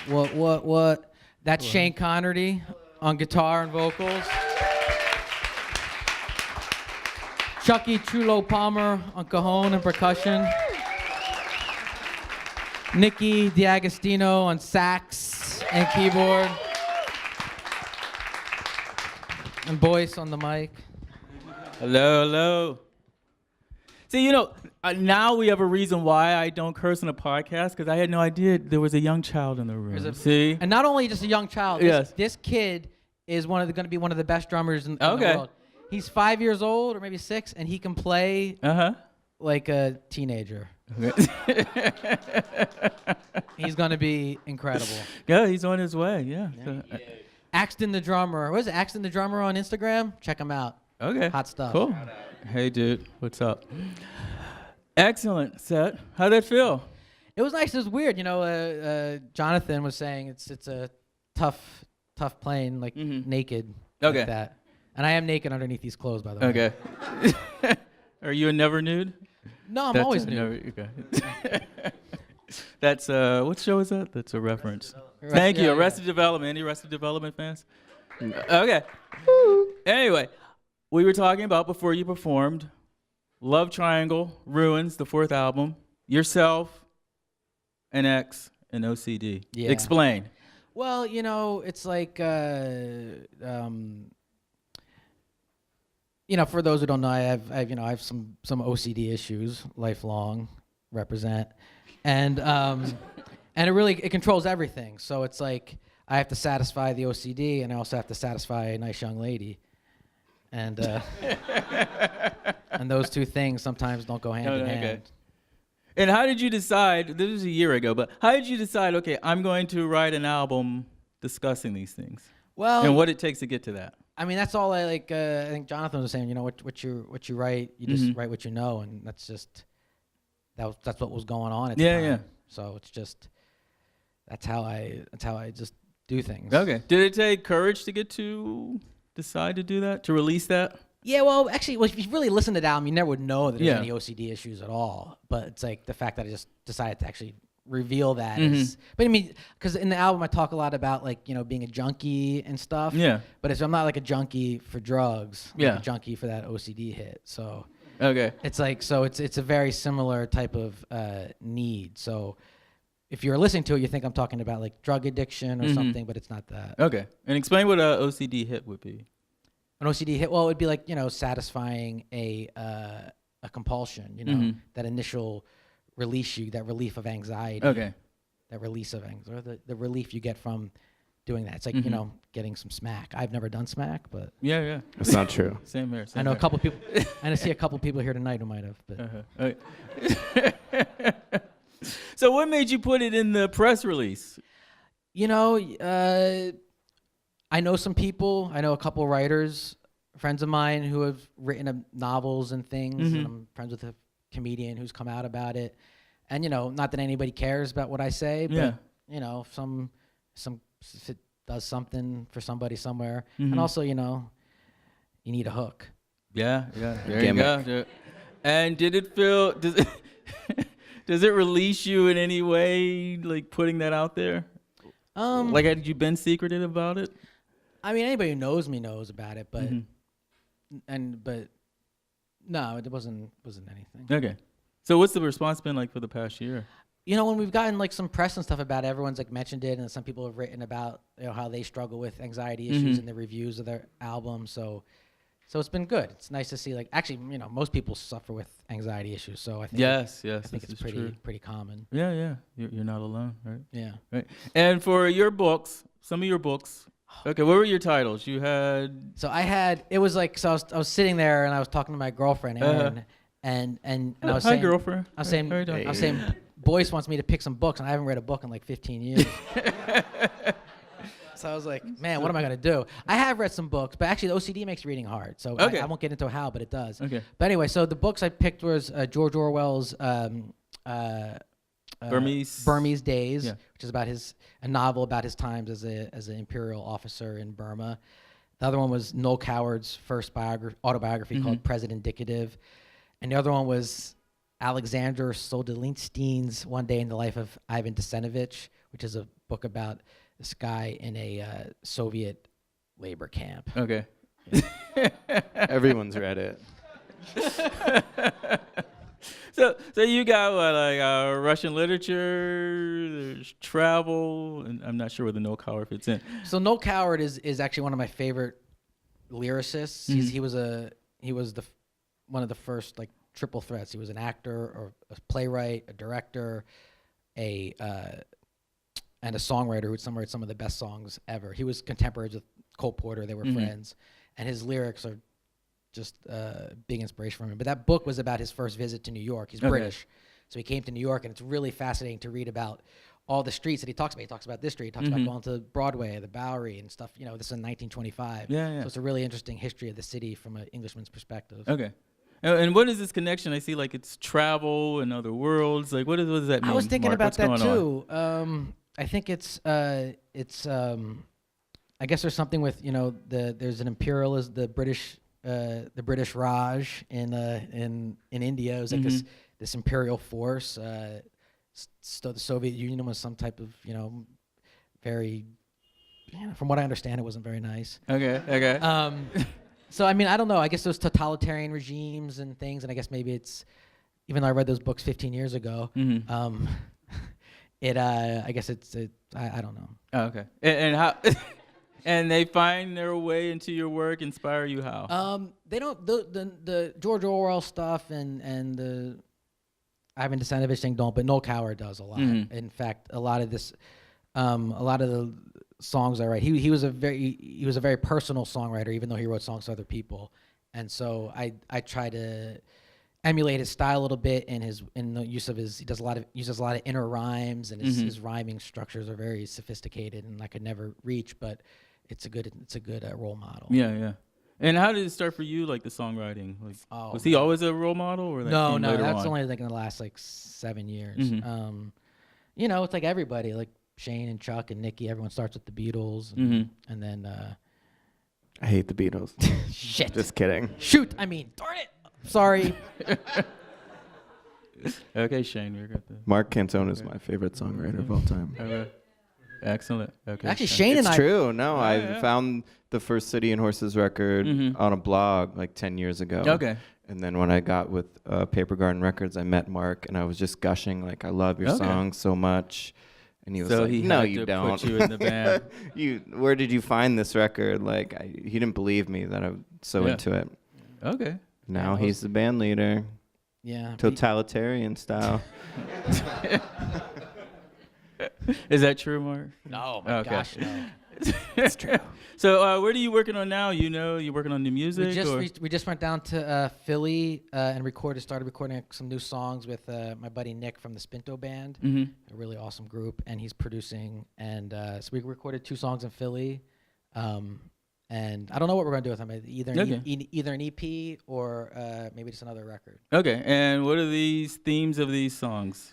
What? That's Shane Connerty on guitar and vocals. Chucky Chulo Palmer on cajon and percussion. Nikki D'Agostino on sax and keyboard. And Boyce on the mic. Hello. See, now we have a reason why I don't curse on a podcast, because I had no idea there was a young child in the room. See? And not only just a young child. Yes. This kid is going to be one of the best drummers in the world. He's 5 years old or maybe 6, and he can play like a teenager. He's going to be incredible. Yeah, he's on his way. Yeah. Axton the drummer. What is it? Axton the drummer on Instagram? Check him out. Okay. Hot stuff. Cool. Hey, dude. What's up? Excellent set. How'd that feel? It was nice. It was weird. Jonathan was saying it's a tough playing naked like that. And I am naked underneath these clothes, by the way. Okay. Are you a never nude? No, I'm always nude. Okay. That's what show is that? That's a reference. Thank you. Arrested Development. Any Arrested Development fans? Okay. Anyway, we were talking about before you performed Love Triangle, Ruins, the 4th album, yourself, an X, and OCD. Yeah. Explain. Well, it's like for those who don't know, I have some OCD issues, lifelong, represent, and it controls everything. So it's like I have to satisfy the OCD, and I also have to satisfy a nice young lady, and and those two things sometimes don't go hand in hand. And how did you decide? This was a year ago, but how did you decide? Okay, I'm going to write an album discussing these things. Well, and what it takes to get to that. I mean, that's all I like. I think Jonathan was saying, what you write, you just write what you know, and that's what was going on at the time. Yeah. So it's just that's how I just do things. Okay. Did it take courage to decide to do that, to release that? Yeah. Well, actually, if you really listen to the album, you never would know that there's any OCD issues at all. But it's like the fact that I just decided to actually reveal that is, but I mean, because in the album I talk a lot about being a junkie and stuff. Yeah. But I'm not like a junkie for drugs. I'm like a junkie for that OCD hit. So. Okay. It's like it's a very similar type of need. So. If you're listening to it, you think I'm talking about like drug addiction or something, but it's not that. Okay. And explain what an OCD hit would be. An OCD hit, well, it would be like satisfying a compulsion. That initial release that relief of anxiety. Okay. That release of anxiety, or the relief you get from doing that. It's like getting some smack. I've never done smack, but yeah, that's not true. Same here. I know a couple people. I see a couple people here tonight who might have. But. So what made you put it in the press release? I know some people. I know a couple writers, friends of mine who have written novels and things. And I'm friends with a comedian who's come out about it. And, not that anybody cares about what I say, but, if it does something for somebody somewhere. And also, you need a hook. Yeah. There you go. And did it feel... Does it release you in any way, like putting that out there? Like, had you been secretive about it? I mean, anybody who knows me knows about it, but no, it wasn't anything. Okay. So what's the response been like for the past year? When we've gotten like some press and stuff about it, everyone's like mentioned it, and some people have written about how they struggle with anxiety issues in the reviews of their album. So it's been good. It's nice to see, like, actually, most people suffer with anxiety issues. So I think I think it's pretty common. Yeah. You're not alone, right? Yeah. Right. And for your books, some of your books, okay, what were your titles? You had. So I was sitting there and I was talking to my girlfriend Erin, and I was saying, girlfriend. I was saying, Boyce wants me to pick some books, and I haven't read a book in like 15 years. So I was like, man, what am I going to do? I have read some books, but actually the OCD makes reading hard. So I won't get into how, but it does. Okay. But anyway, so the books I picked was George Orwell's Burmese Days, which is about a novel about his times as an imperial officer in Burma. The other one was Noel Coward's first autobiography called President Indicative. And the other one was Alexander Solzhenitsyn's One Day in the Life of Ivan Desenovich, which is a book about this guy in a Soviet labor camp. Okay. Everyone's read it. So you got what, like Russian literature, there's travel, and I'm not sure where the No Coward fits in. So Noel Coward is actually one of my favorite lyricists. He was one of the first like triple threats. He was an actor or a playwright, a director, and a songwriter who songwrote some of the best songs ever. He was contemporaries with Cole Porter. They were friends, and his lyrics are just big inspiration for me. But that book was about his first visit to New York. He's British, so he came to New York, and it's really fascinating to read about all the streets that he talks about. He talks about this street. He talks about going to Broadway, the Bowery, and stuff. You know, this is in 1925. Yeah. So it's a really interesting history of the city from an Englishman's perspective. Okay. And what is this connection? I see like it's travel and other worlds. Like what does that mean? I was thinking Mark? about What's that going too. I think it's I guess there's something with, you know, there's an imperialism, the British Raj in India. It was like this imperial force. So the Soviet Union was some type of, you know, very, you know, from what I understand, it wasn't very nice. Okay. So I mean, I don't know. I guess those totalitarian regimes and things, and I guess maybe it's, even though I read those books 15 years ago, I guess I don't know. Oh, okay. And how? And they find their way into your work, inspire you how? They don't, the George Orwell stuff and the Ivan Desenovich thing don't, but Noel Coward does a lot. In fact, a lot of the songs I write, he was a very personal songwriter, even though he wrote songs to other people. And so I try to emulate his style a little bit in the use of his, he uses a lot of inner rhymes, and his rhyming structures are very sophisticated, and I could never reach, but it's a good role model. Yeah. And how did it start for you, like the songwriting? Like, was he always a role model, or that No, came later that's on? only like in the last like 7 years. You know, it's like everybody, like Shane and Chuck and Nicky, everyone starts with the Beatles, and then I hate the Beatles. shit. Just kidding. Shoot, I mean, darn it. Sorry. Okay, Shane, you got the. Mark Cantone is my favorite songwriter of all time. Okay. Excellent. Okay. Actually, Shane and It's I. true. No, I found the first City and Horses record on a blog like 10 years ago. Okay. And then when I got with Paper Garden Records, I met Mark, and I was just gushing like, I love your songs so much. And he was like, no, had you to don't. Put you in the band. Where did you find this record? Like, he didn't believe me that I'm so into it. Okay. Now he's the band leader. Yeah. Totalitarian style. Is that true, Mark? No, my gosh, no. It's true. So, what are you working on now? You working on new music? We just went down to Philly and started recording some new songs with my buddy Nick from the Spinto Band, a really awesome group, and he's producing. And so we recorded 2 songs in Philly, and I don't know what we're gonna do with them. Either an EP or maybe just another record. Okay. And what are these themes of these songs?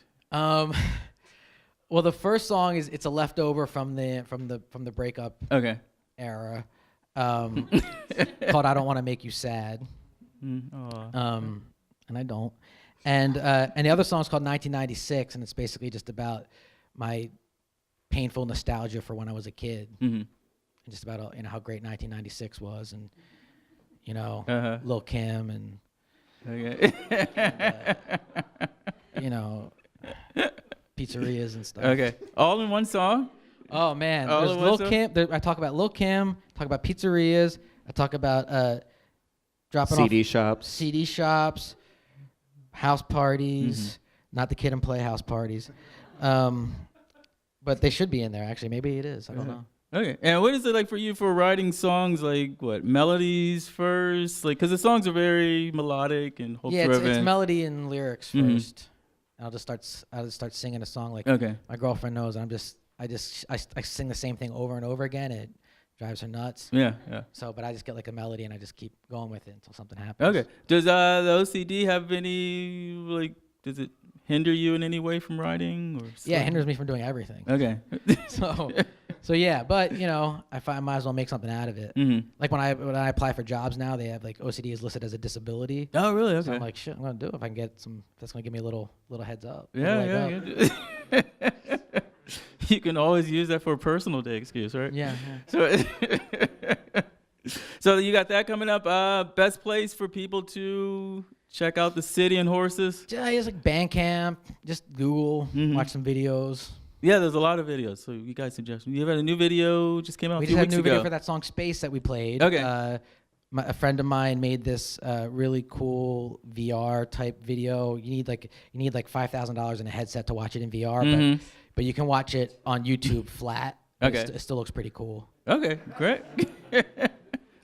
Well, the first song it's a leftover from the breakup era, called "I Don't Want to Make You Sad," and I don't. And the other song's called "1996," and it's basically just about my painful nostalgia for when I was a kid, and just about how great 1996 was, and Lil' Kim and pizzerias and stuff. Okay, all in one song. Oh man, all there's Lil' Kim. I talk about Lil' Kim. Talk about pizzerias. I talk about dropping off CD shops, house parties. Not the Kid and Play house parties, but they should be in there. Actually, maybe it is. I don't know. Okay, and what is it like for you for writing songs? Like what, melodies first? Like, because the songs are very melodic and hope-driven. It's melody and lyrics first. I'll just start singing a song like my girlfriend knows. I sing the same thing over and over again. It drives her nuts. Yeah. So, but I just get like a melody and I just keep going with it until something happens. Okay. Does the OCD have any, like, does it hinder you in any way from writing? Or yeah, it hinders me from doing everything. Okay. So, So yeah, but I might as well make something out of it. Mm-hmm. Like when I apply for jobs now, they have like OCD is listed as a disability. Oh, really? Okay. So I'm like, shit, I'm gonna do it if I can get some. That's gonna give me a little heads up. Yeah. You can always use that for a personal day excuse, right? Yeah. So, so you got that coming up. Best place for people to check out the City and Horses. Yeah, it's like Bandcamp. Just Google, watch some videos. Yeah, there's a lot of videos. So you guys suggest. You have a new video just came out. We a few just had a weeks new ago. video for that song Space that we played. Okay. A friend of mine made this really cool VR type video. You need like $5,000 in a headset to watch it in VR, but you can watch it on YouTube flat. Okay. It still looks pretty cool. Okay, great.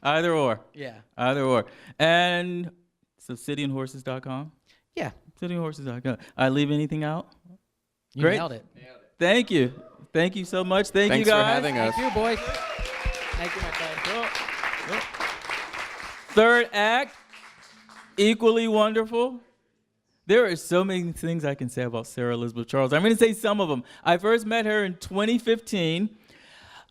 Either or. Yeah. Either or. And so cityandhorses.com? Yeah. Cityandhorses.com. I leave anything out? You Great. nailed it. Thank you. Thank you so much. Thank Thanks you guys. for having us. Thank you, boys. Thank you, my friend. Third act, equally wonderful. There are so many things I can say about Sarah Elizabeth Charles. I'm going to say some of them. I first met her in 2015.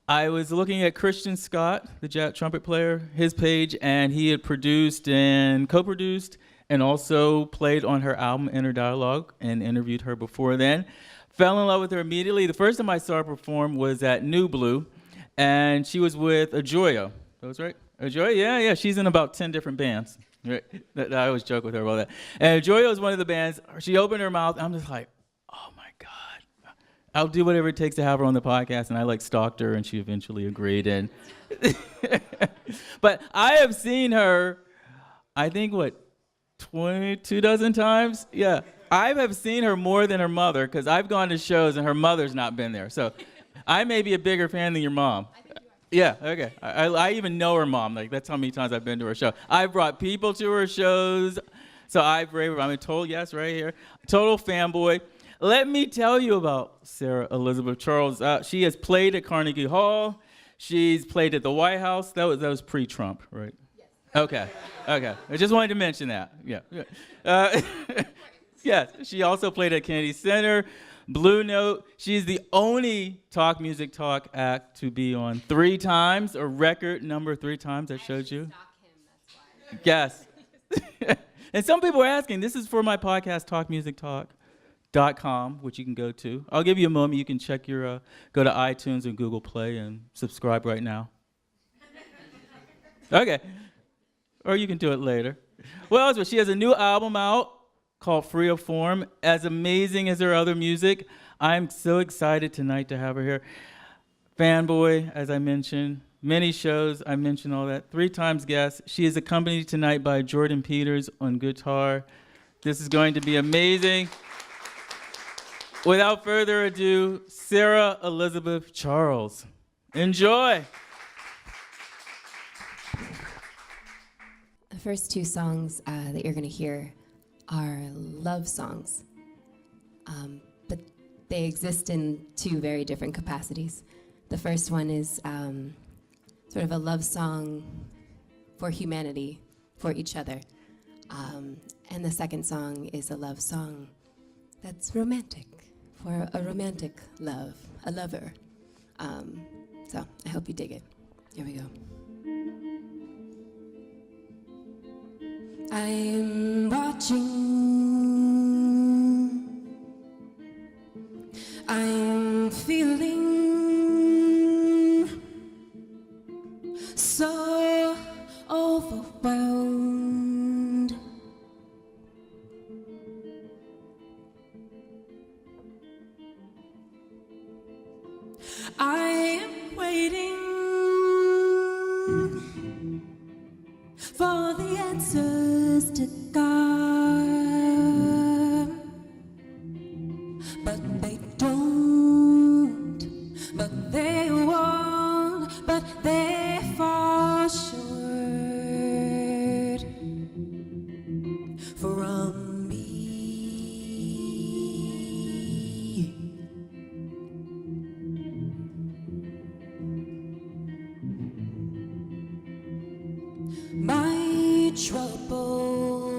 I was looking at Christian Scott, the jazz trumpet player, his page, and he had produced and co-produced and also played on her album Inner Dialogue and interviewed her before then. Fell in love with her immediately. The first time I saw her perform was at New Blue, and she was with Ajoyo. That was right? Ajoyo? Yeah. She's in about 10 different bands. Right? I always joke with her about that. And Ajoyo is one of the bands. She opened her mouth. I'm just like, oh, my God. I'll do whatever it takes to have her on the podcast. And I stalked her, and she eventually agreed. And but I have seen her, I think, 22 dozen times? Yeah. I have seen her more than her mother because I've gone to shows and her mother's not been there. So I may be a bigger fan than your mom. Yeah, okay. I even know her mom. That's how many times I've been to her show. I've brought people to her shows. So I'm a total, yes, right here. Total fanboy. Let me tell you about Sarah Elizabeth Charles. She has played at Carnegie Hall. She's played at the White House. That was pre-Trump, right? Yes. Okay. I just wanted to mention that. Yeah. Yes, she also played at Kennedy Center, Blue Note. She's the only talk music talk act to be on 3 times, a record number 3 times. I showed you. Him, that's why. Yes. And some people are asking, this is for my podcast, talkmusictalk.com, which you can go to. I'll give you a moment. You can check go to iTunes or Google Play and subscribe right now. Okay. Or you can do it later. Well, she has a new album out called Free of Form. As amazing as her other music, I'm so excited tonight to have her here. Fanboy, as I mentioned, many shows, I mentioned all that. 3 times guest. She is accompanied tonight by Jordan Peters on guitar. This is going to be amazing. Without further ado, Sarah Elizabeth Charles. Enjoy. The first 2 songs that you're going to hear are love songs, but they exist in 2 very different capacities. The first one is sort of a love song for humanity, for each other, and the second song is a love song that's romantic, for a romantic love, a lover. So I hope you dig it. Here we go. I'm watching, I'm feeling so overwhelmed. I am waiting for the answers to come, but they don't, but they won't, but they fall short from me. My troubles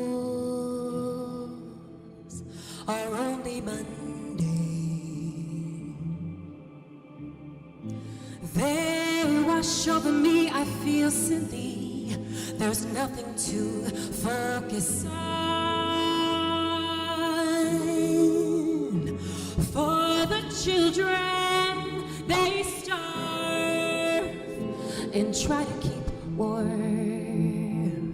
are only mundane. wash over me, I feel silly. There's nothing to focus on. For the children, they starve and try to keep warm.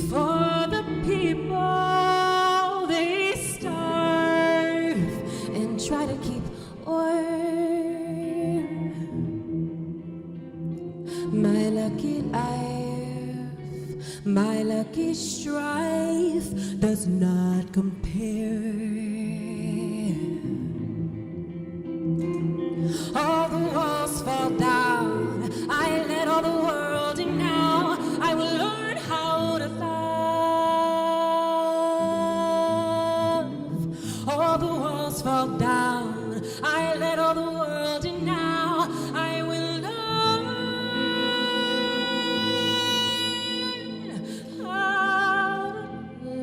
For the people, they starve and try to keep warm. My lucky life, my lucky strife does not compare. All the walls fall down, I let all the world in now. I will learn how to love. All the walls fall down, I let all the world in now. I will learn how to love.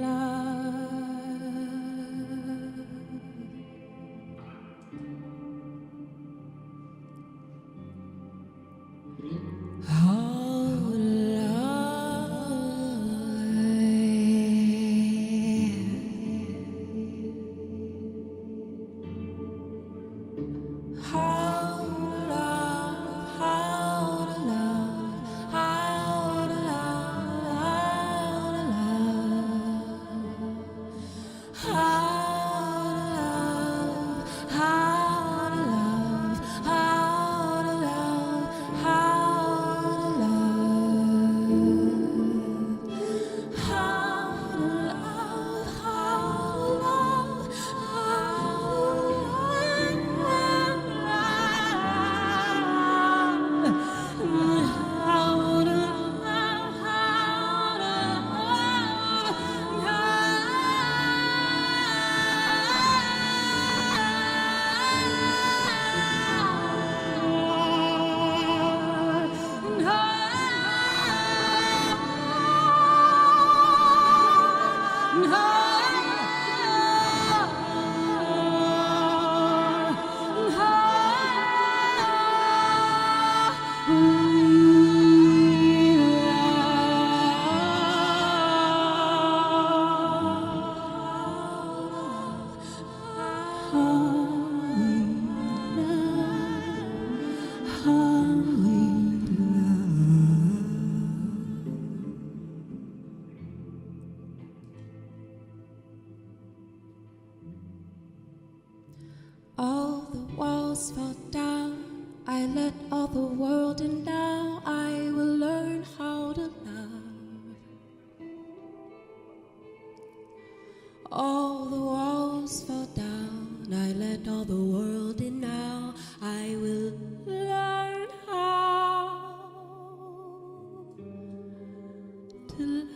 All the walls fall down, I let all the world in now. I will learn how to love. All the walls fall down, I let all the world in now. I will learn how to love.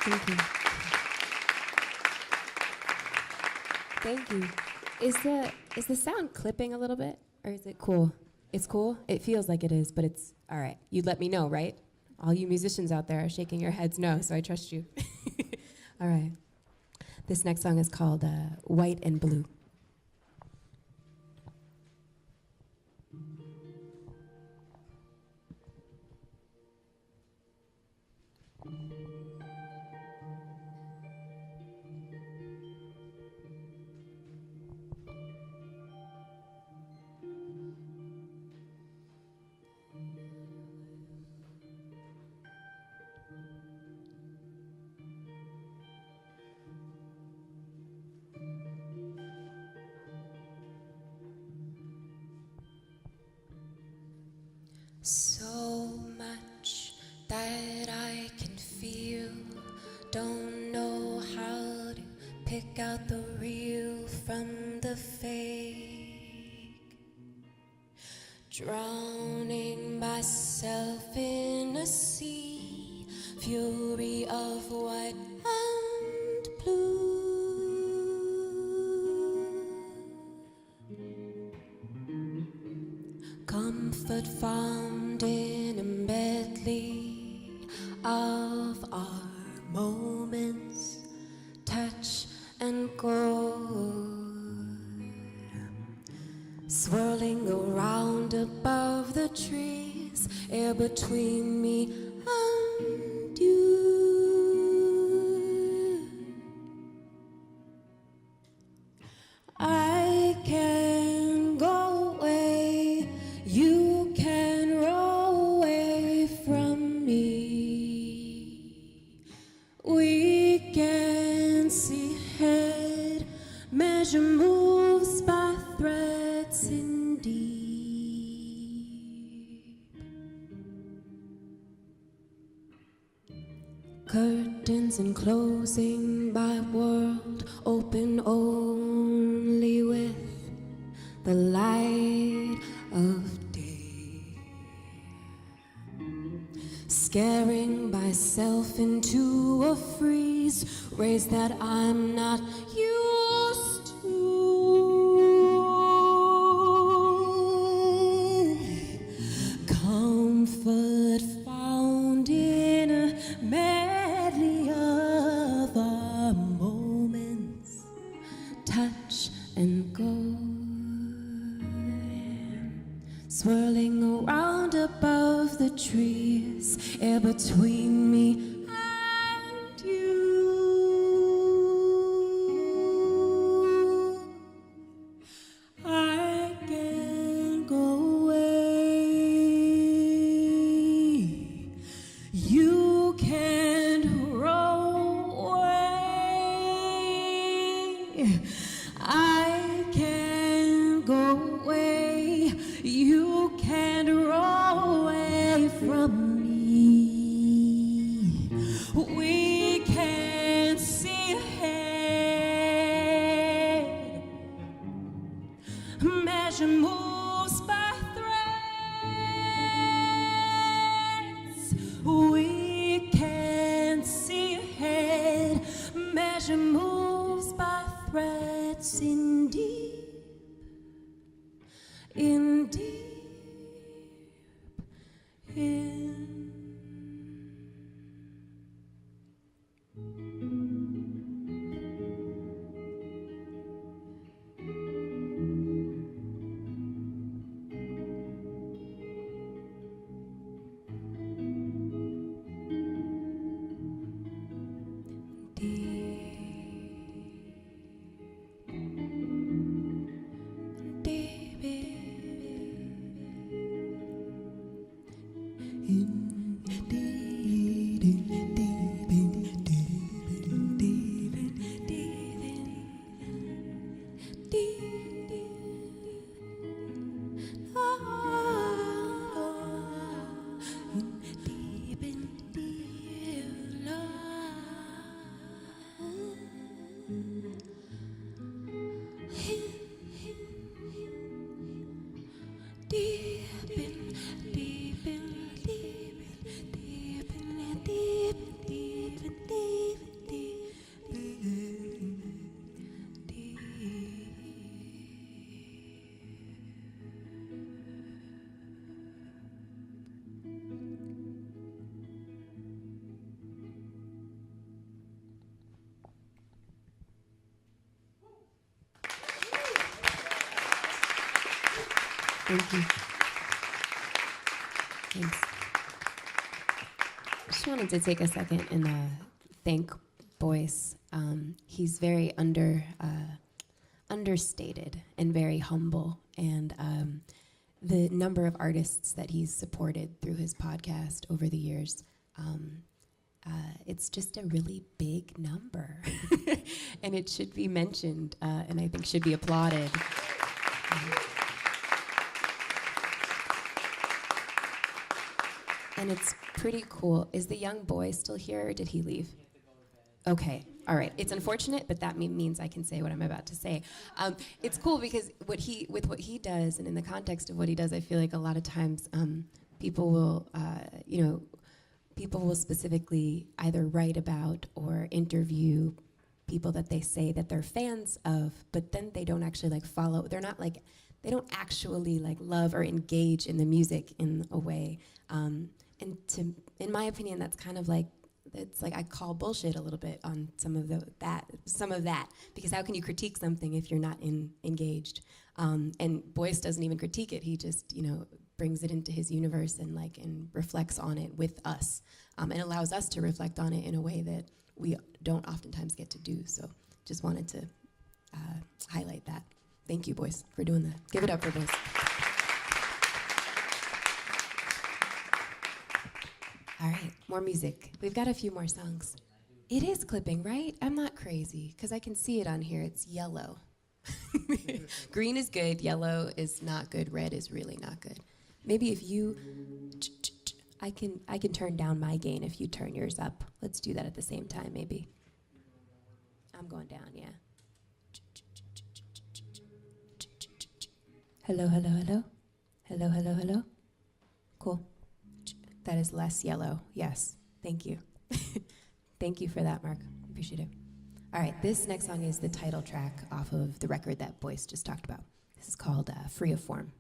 Thank you. Thank you. Is the sound clipping a little bit, or is it cool? It's cool? It feels like it is, but it's all right. You'd let me know, right? All you musicians out there are shaking your heads no, so I trust you. All right. This next song is called White and Blue. So much that I can feel, don't know how to pick out the real from the fake, drowning myself in a sea, fury of white and blue. Comfort found in a medley of our moments touch and go, swirling around above the trees, air between me and you. I can go away, you can roll away from me. We can see ahead, measure moves by threads in deep. Curtains and closing by world, open only with the light of day. Scaring myself into a freeze, rays that I'm not used to. Comfort found in a medley of our moments touch and go, swirling around above the trees, air between me and you. I can go away, you can't roll away. I can go away, you can't roll away from me. We can't see ahead, measure moves by threads. We can't see ahead, measure moves by threads in deep, in deep, in. Thank you. Thanks. Just wanted to take a second and thank Boyce. He's very understated and very humble, and the number of artists that he's supported through his podcast over the years, it's just a really big number, and it should be mentioned, and I think should be applauded. And it's pretty cool. Is the young boy still here, or did he leave? Okay, all right. It's unfortunate, but that means I can say what I'm about to say. It's cool because what he does, and in the context of what he does, I feel like a lot of times people will, people will specifically either write about or interview people that they say that they're fans of, but then they don't actually follow. They're not they don't actually love or engage in the music in a way in my opinion, that's kind of like, it's like I call bullshit a little bit on some of that, because how can you critique something if you're not engaged? And Boyce doesn't even critique it. He just, brings it into his universe and reflects on it with us, and allows us to reflect on it in a way that we don't oftentimes get to do. So just wanted to highlight that. Thank you, Boyce, for doing that. Give it up for Boyce. All right, more music. We've got a few more songs. It is clipping, right? I'm not crazy, because I can see it on here. It's yellow. Green is good, yellow is not good, red is really not good. Maybe if you, I can turn down my gain if you turn yours up. Let's do that at the same time, maybe. I'm going down, yeah. Hello, hello, hello. Hello, hello, hello. Cool. That is less yellow. Yes. Thank you. Thank you for that, Mark. Appreciate it. All right. This next song is the title track off of the record that Boyce just talked about. This is called Free of Form.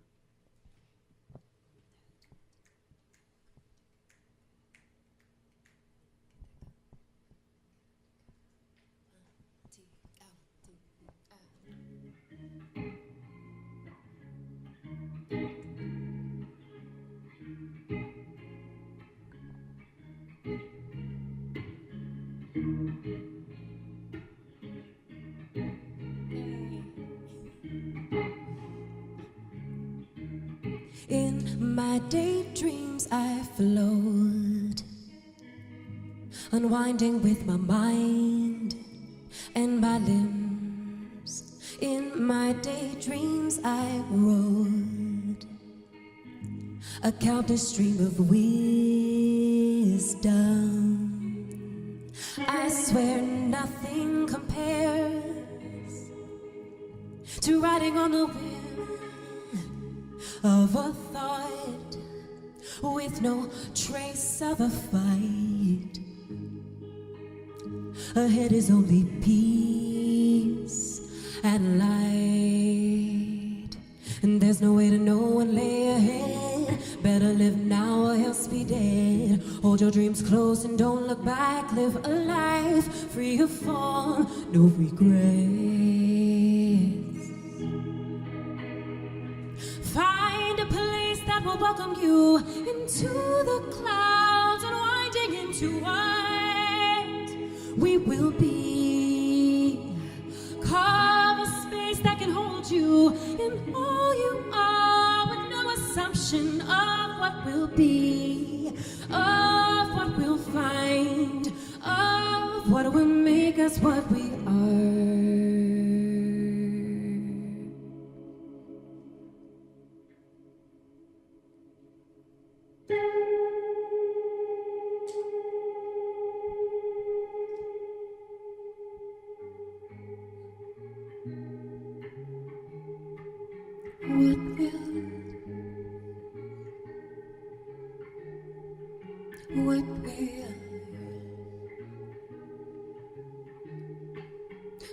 In my daydreams I float, unwinding with my mind and my limbs. In my daydreams I rode a countless stream of wisdom. I swear nothing compares to riding on the wind of a thought with no trace of a fight. Ahead is only peace and light, and there's no way to know what lay ahead. Better live now or else be dead. Hold your dreams close and don't look back. Live a life free of form, no regrets. Find a place that will welcome you into the clouds and winding into what we will be. Carve a space that can hold you in all you are, with no assumption of what will be, of what we'll find, of what will make us what we are.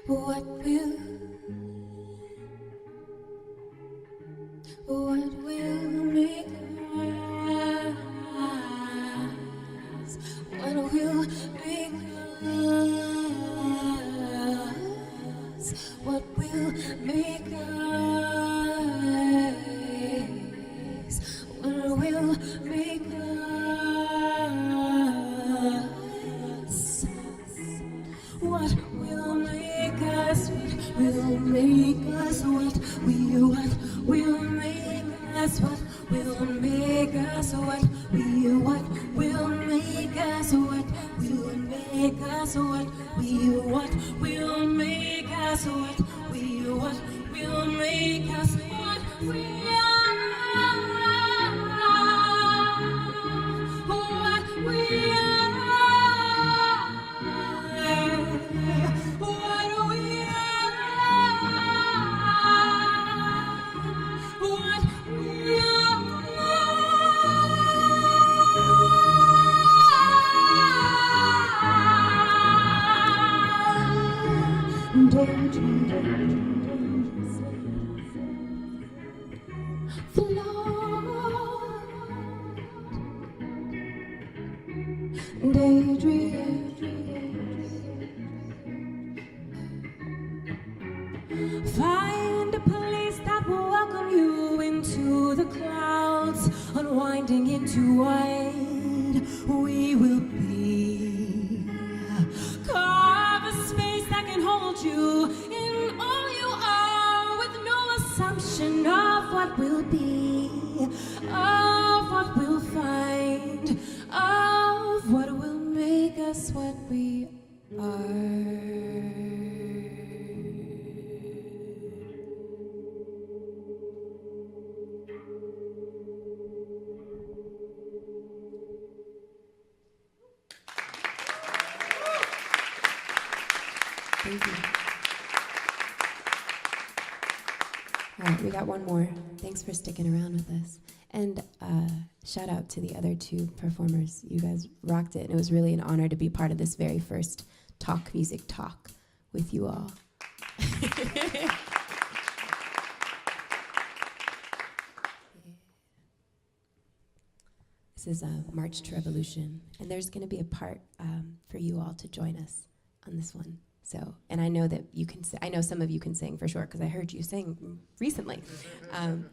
What will make us? What will make us? What will make us? What will make us? What will make us? What will make us? What will make us? What will make us? What will make us? What will make us? What will make us? What will make us? What we are. What we are. What we are. What we daydreams. Find a place that will welcome you into the clouds, unwinding into white. We will be. Carve a space that can hold you in all you are, with no assumption of what will be, of what we'll find, of what will make us what we are. Thank you. All right, we got one more. Thanks for sticking around with us. And shout out to the other two performers. You guys rocked it, and it was really an honor to be part of this very first talk music talk with you all. This is March to Revolution, and there's going to be a part for you all to join us on this one. So, and I know that you can. I know some of you can sing for sure because I heard you sing recently.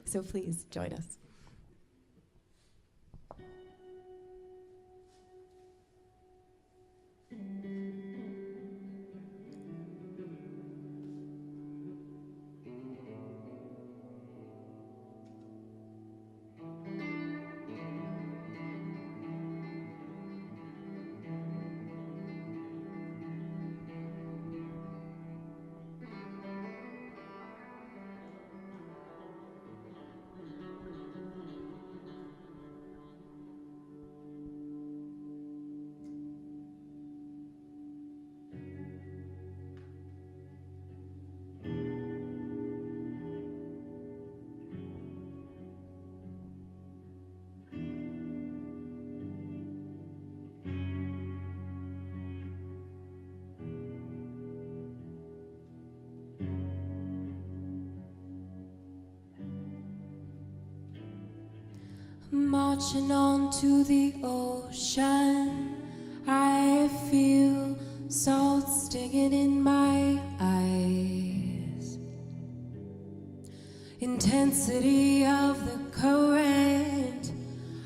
So please join us. Marching on to the ocean, I feel salt stinging in my eyes. Intensity of the current,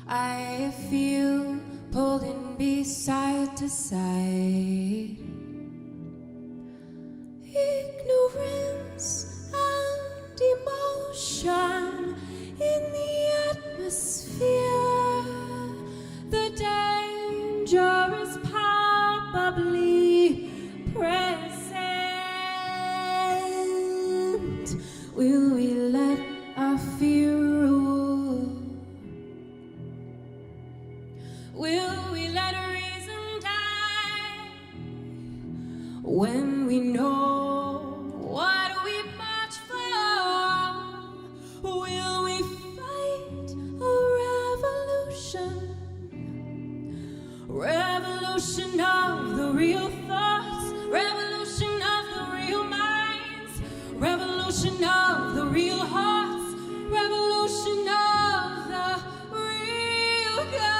I feel pulling me side to side. Ignorance and emotion in the atmosphere. The danger is palpably present. Will we let our fear rule? Will we let reason die when we know what we march for? Will we fight a revolution? Revolution of the real thoughts, revolution of the real minds, revolution of the real hearts, revolution of the real God.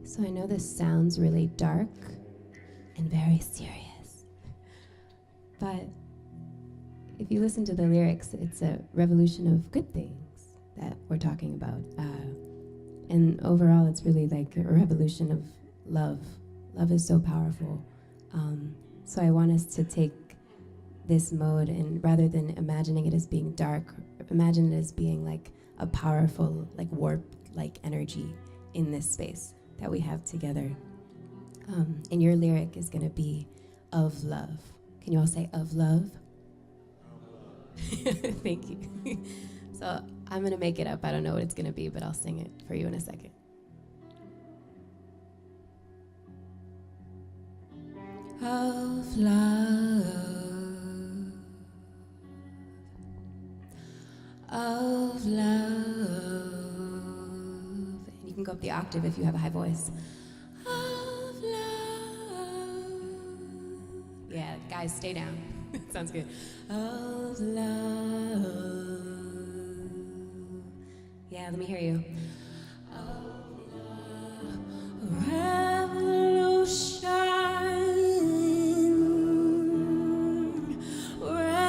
So I know this sounds really dark and very serious, but if you listen to the lyrics, it's a revolution of good things that we're talking about. And overall, it's really like a revolution of love. Love is so powerful. So I want us to take this mode and rather than imagining it as being dark, imagine it as being like a powerful, like warp-like energy in this space that we have together. And your lyric is gonna be of love. Can you all say of love? Thank you. So I'm gonna make it up. I don't know what it's gonna be, but I'll sing it for you in a second. Of love, of love. And you can go up the octave if you have a high voice. Of love. Yeah, guys, stay down. Sounds good. Of love. Yeah, let me hear you. Of love. Revolution. Revolution.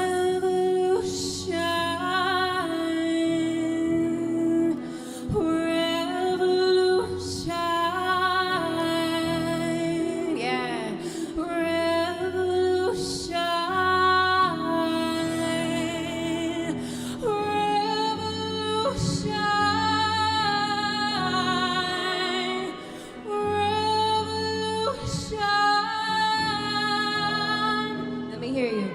Revolution. Yeah. Revolution. Revolution. Let me hear you.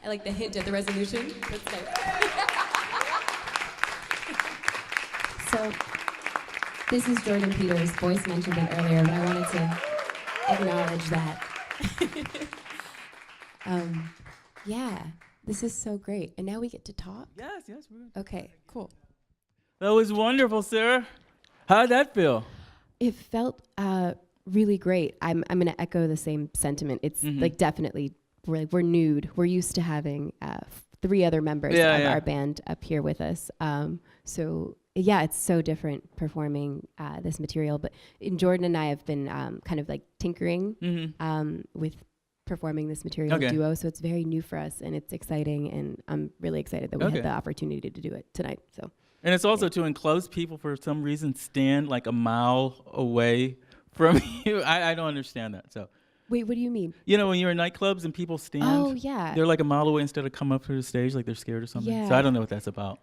I like the hint at the resolution. That's nice. So, this is Jordan Peters. Boyce mentioned it earlier, but I wanted to acknowledge that. Yeah, this is so great. And now we get to talk? Yes, we're good. Okay, cool. That was wonderful, Sarah. How'd that feel? It felt really great. I'm going to echo the same sentiment. It's like definitely, we're nude. We're used to having 3 other members of our band up here with us. So yeah, it's so different performing this material. But Jordan and I have been kind of like tinkering with performing this material duo. So it's very new for us and it's exciting. And I'm really excited that we had the opportunity to do it tonight. So. And it's also to enclose people for some reason stand like a mile away from you. I don't understand that. So. Wait, what do you mean? You know, when you're in nightclubs and people stand. Oh, yeah. They're like a mile away instead of come up to the stage like they're scared or something. Yeah. So I don't know what that's about.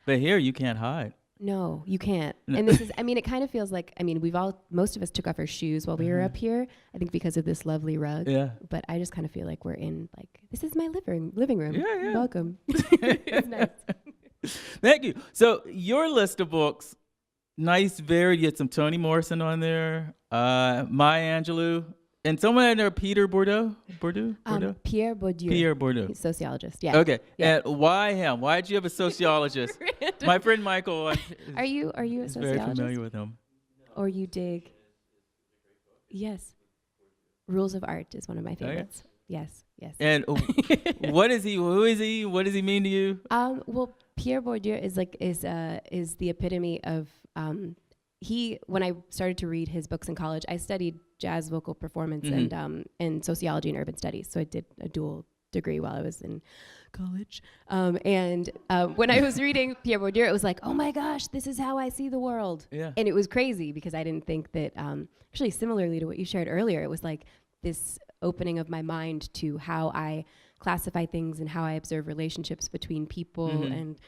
But here you can't hide. No, you can't. No. And this is, I mean, it kind of feels like, I mean, most of us took off our shoes while we were up here, I think because of this lovely rug. Yeah. But I just kind of feel like we're in, like, this is my living room. Yeah. Welcome. It's nice. Thank you. So your list of books, nice, varied. You had some Toni Morrison on there, Maya Angelou, and someone in there, Pierre Bourdieu. Pierre Bourdieu. Pierre Bourdieu. He's a sociologist. Yeah. Okay. Yeah. And why him? Why did you have a sociologist? My friend Michael. Are you a is sociologist? very familiar with him. Or you dig? Yes. Rules of Art is one of my favorites. Yes. And what is he? Who is he? What does he mean to you? Well, Pierre Bourdieu is the epitome of when I started to read his books in college, I studied jazz vocal performance and sociology and urban studies. So I did a dual degree while I was in college. And when I was reading Pierre Bourdieu, it was like, oh my gosh, this is how I see the world. Yeah. And it was crazy because I didn't think that, actually similarly to what you shared earlier, it was like this opening of my mind to how I classify things and how I observe relationships between people and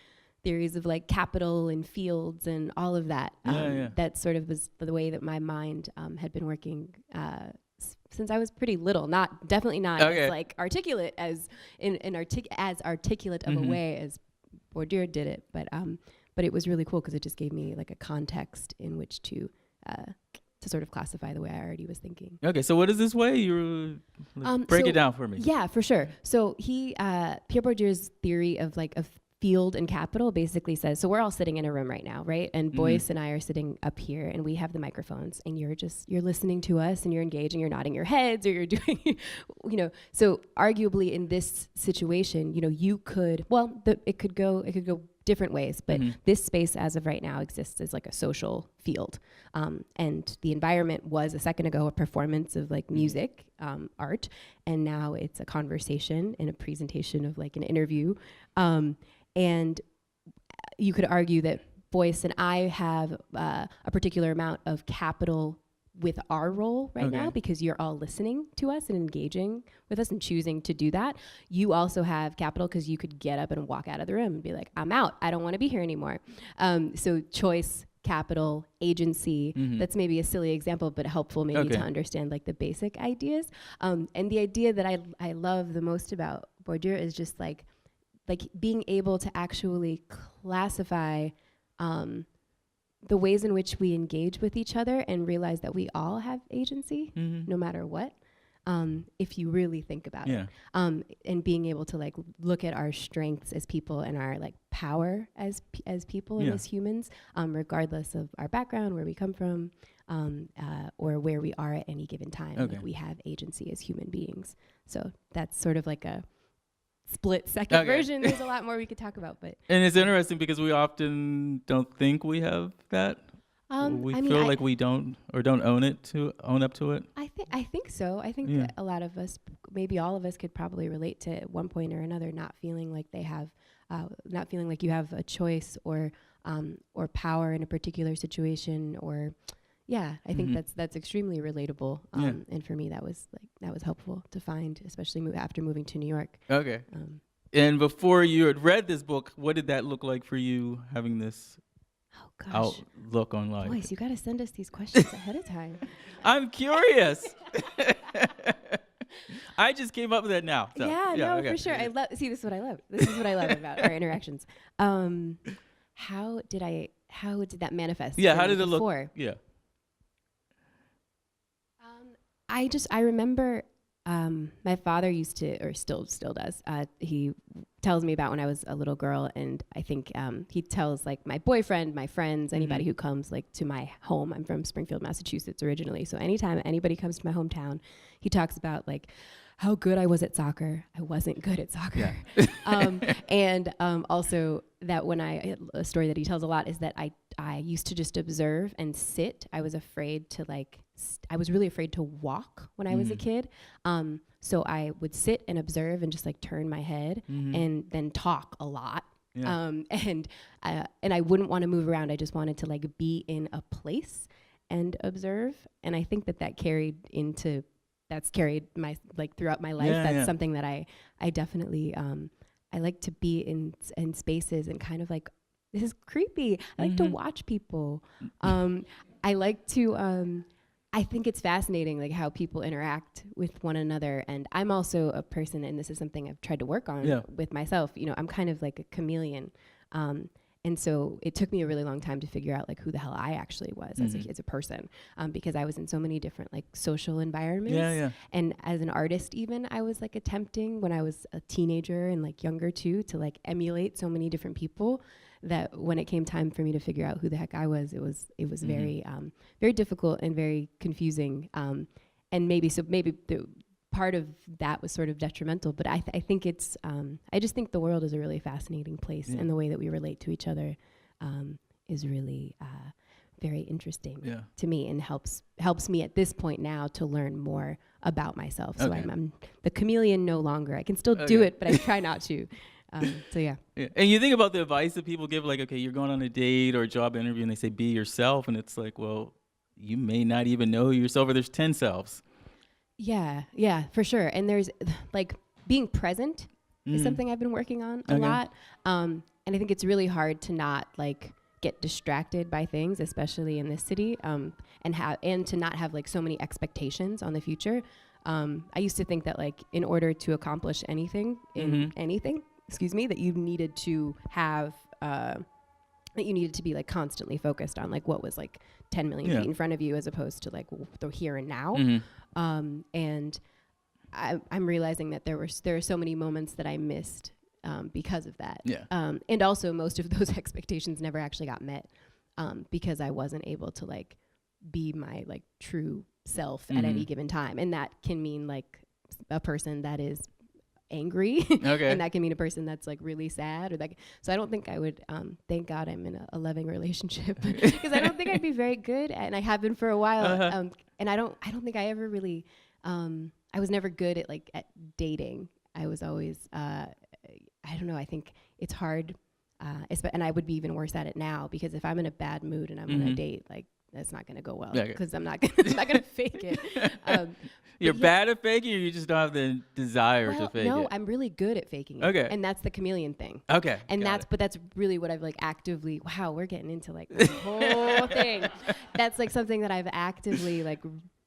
theories of like capital and fields and all of that. That sort of was the way that my mind had been working since I was pretty little. Definitely not as like articulate as as articulate of a way as Bourdieu did it, but it was really cool because it just gave me like a context in which to sort of classify the way I already was thinking. Okay, so what is this way? Break it down for me. Yeah, for sure. So Pierre Bourdieu's theory of field in capital basically says, so we're all sitting in a room right now, right? And Boyce and I are sitting up here, and we have the microphones, and you're listening to us, and you're engaging, you're nodding your heads, or you're doing, so arguably in this situation, you could, it could go different ways, but this space as of right now exists as like a social field. And the environment was a second ago a performance of like music, art, and now it's a conversation and a presentation of like an interview. And you could argue that Boyce and I have a particular amount of capital with our role right now, because you're all listening to us and engaging with us and choosing to do that. You also have capital because you could get up and walk out of the room and be like, I'm out. I don't want to be here anymore. So choice, capital, agency, that's maybe a silly example, but helpful maybe to understand like the basic ideas. And the idea that I love the most about Bourdieu is just like being able to actually classify the ways in which we engage with each other and realize that we all have agency, no matter what, if you really think about it. And being able to like look at our strengths as people and our like power as people and as humans, regardless of our background, where we come from, or where we are at any given time. Like we have agency as human beings. So that's sort of like a split second version. There's a lot more we could talk about, but and it's interesting because we often don't think we have that. We feel like we don't own up to it. I think so. I think that a lot of us, maybe all of us, could probably relate to at one point or another not feeling like they have, not feeling like you have a choice or power in a particular situation, or I think that's extremely relatable. And for me, that was helpful to find, especially after moving to New York. Okay. And before you had read this book, what did that look like for you, having this outlook on life? Boys, you got to send us these questions ahead of time. I'm curious. I just came up with that now. So. For sure. This is what I love. This is what I love about our interactions. How did that manifest? How did it before? Look? Yeah. I remember my father used to, or still does. He tells me about when I was a little girl, and I think he tells like my boyfriend, my friends, anybody who comes like to my home. I'm from Springfield, Massachusetts originally, so anytime anybody comes to my hometown, he talks about like how good I was at soccer. I wasn't good at soccer. And also that when a story that he tells a lot is that I used to just observe and sit. I was afraid to like, I was really afraid to walk when I was a kid. So I would sit and observe and just like turn my head and then talk a lot. And I wouldn't want to move around. I just wanted to like be in a place and observe. And I think that carried my like throughout my life. That's something that I definitely I like to be in spaces and kind of like, this is creepy. I like to watch people. I like to I think it's fascinating like how people interact with one another. And I'm also a person, and this is something I've tried to work on with myself. I'm kind of like a chameleon. And so it took me a really long time to figure out like who the hell I actually was as a person, because I was in so many different like social environments. And as an artist, even I was like attempting when I was a teenager and like younger too, to like emulate so many different people, that when it came time for me to figure out who the heck I was, it was very, very difficult and very confusing. And maybe the part of that was sort of detrimental, but I think it's, I just think the world is a really fascinating place, and the way that we relate to each other is really very interesting to me, and helps me at this point now to learn more about myself. So I'm the chameleon no longer. I can still do it, but I try not to. And you think about the advice that people give, like, okay, you're going on a date or a job interview, and they say, be yourself. And it's like, well, you may not even know yourself, or there's 10 selves. Yeah, for sure. And there's like being present is something I've been working on a lot. And I think it's really hard to not like get distracted by things, especially in this city, and to not have like so many expectations on the future. I used to think that like in order to accomplish anything in anything, that you needed to have that you needed to be like constantly focused on like what was like 10 million feet in front of you, as opposed to like the here and now. And I'm realizing that there are so many moments that I missed because of that. Yeah. And also most of those expectations never actually got met because I wasn't able to like be my like true self at any given time. And that can mean like a person that is angry and that can mean a person that's like really sad or like, so I don't think I would thank God I'm in a loving relationship because I don't think I'd be very good and I have been for a while and I don't think I ever really I was never good at like at dating. I was always I don't know, I think it's hard and I would be even worse at it now because if I'm in a bad mood and I'm on a date, like that's not going to go well because I'm not gonna fake it. You're bad at faking, or you just don't have the desire to fake it? No, I'm really good at faking it. Okay. And that's the chameleon thing. Okay. And that's really what I've like actively, wow, we're getting into like the whole thing. That's like something that I've actively like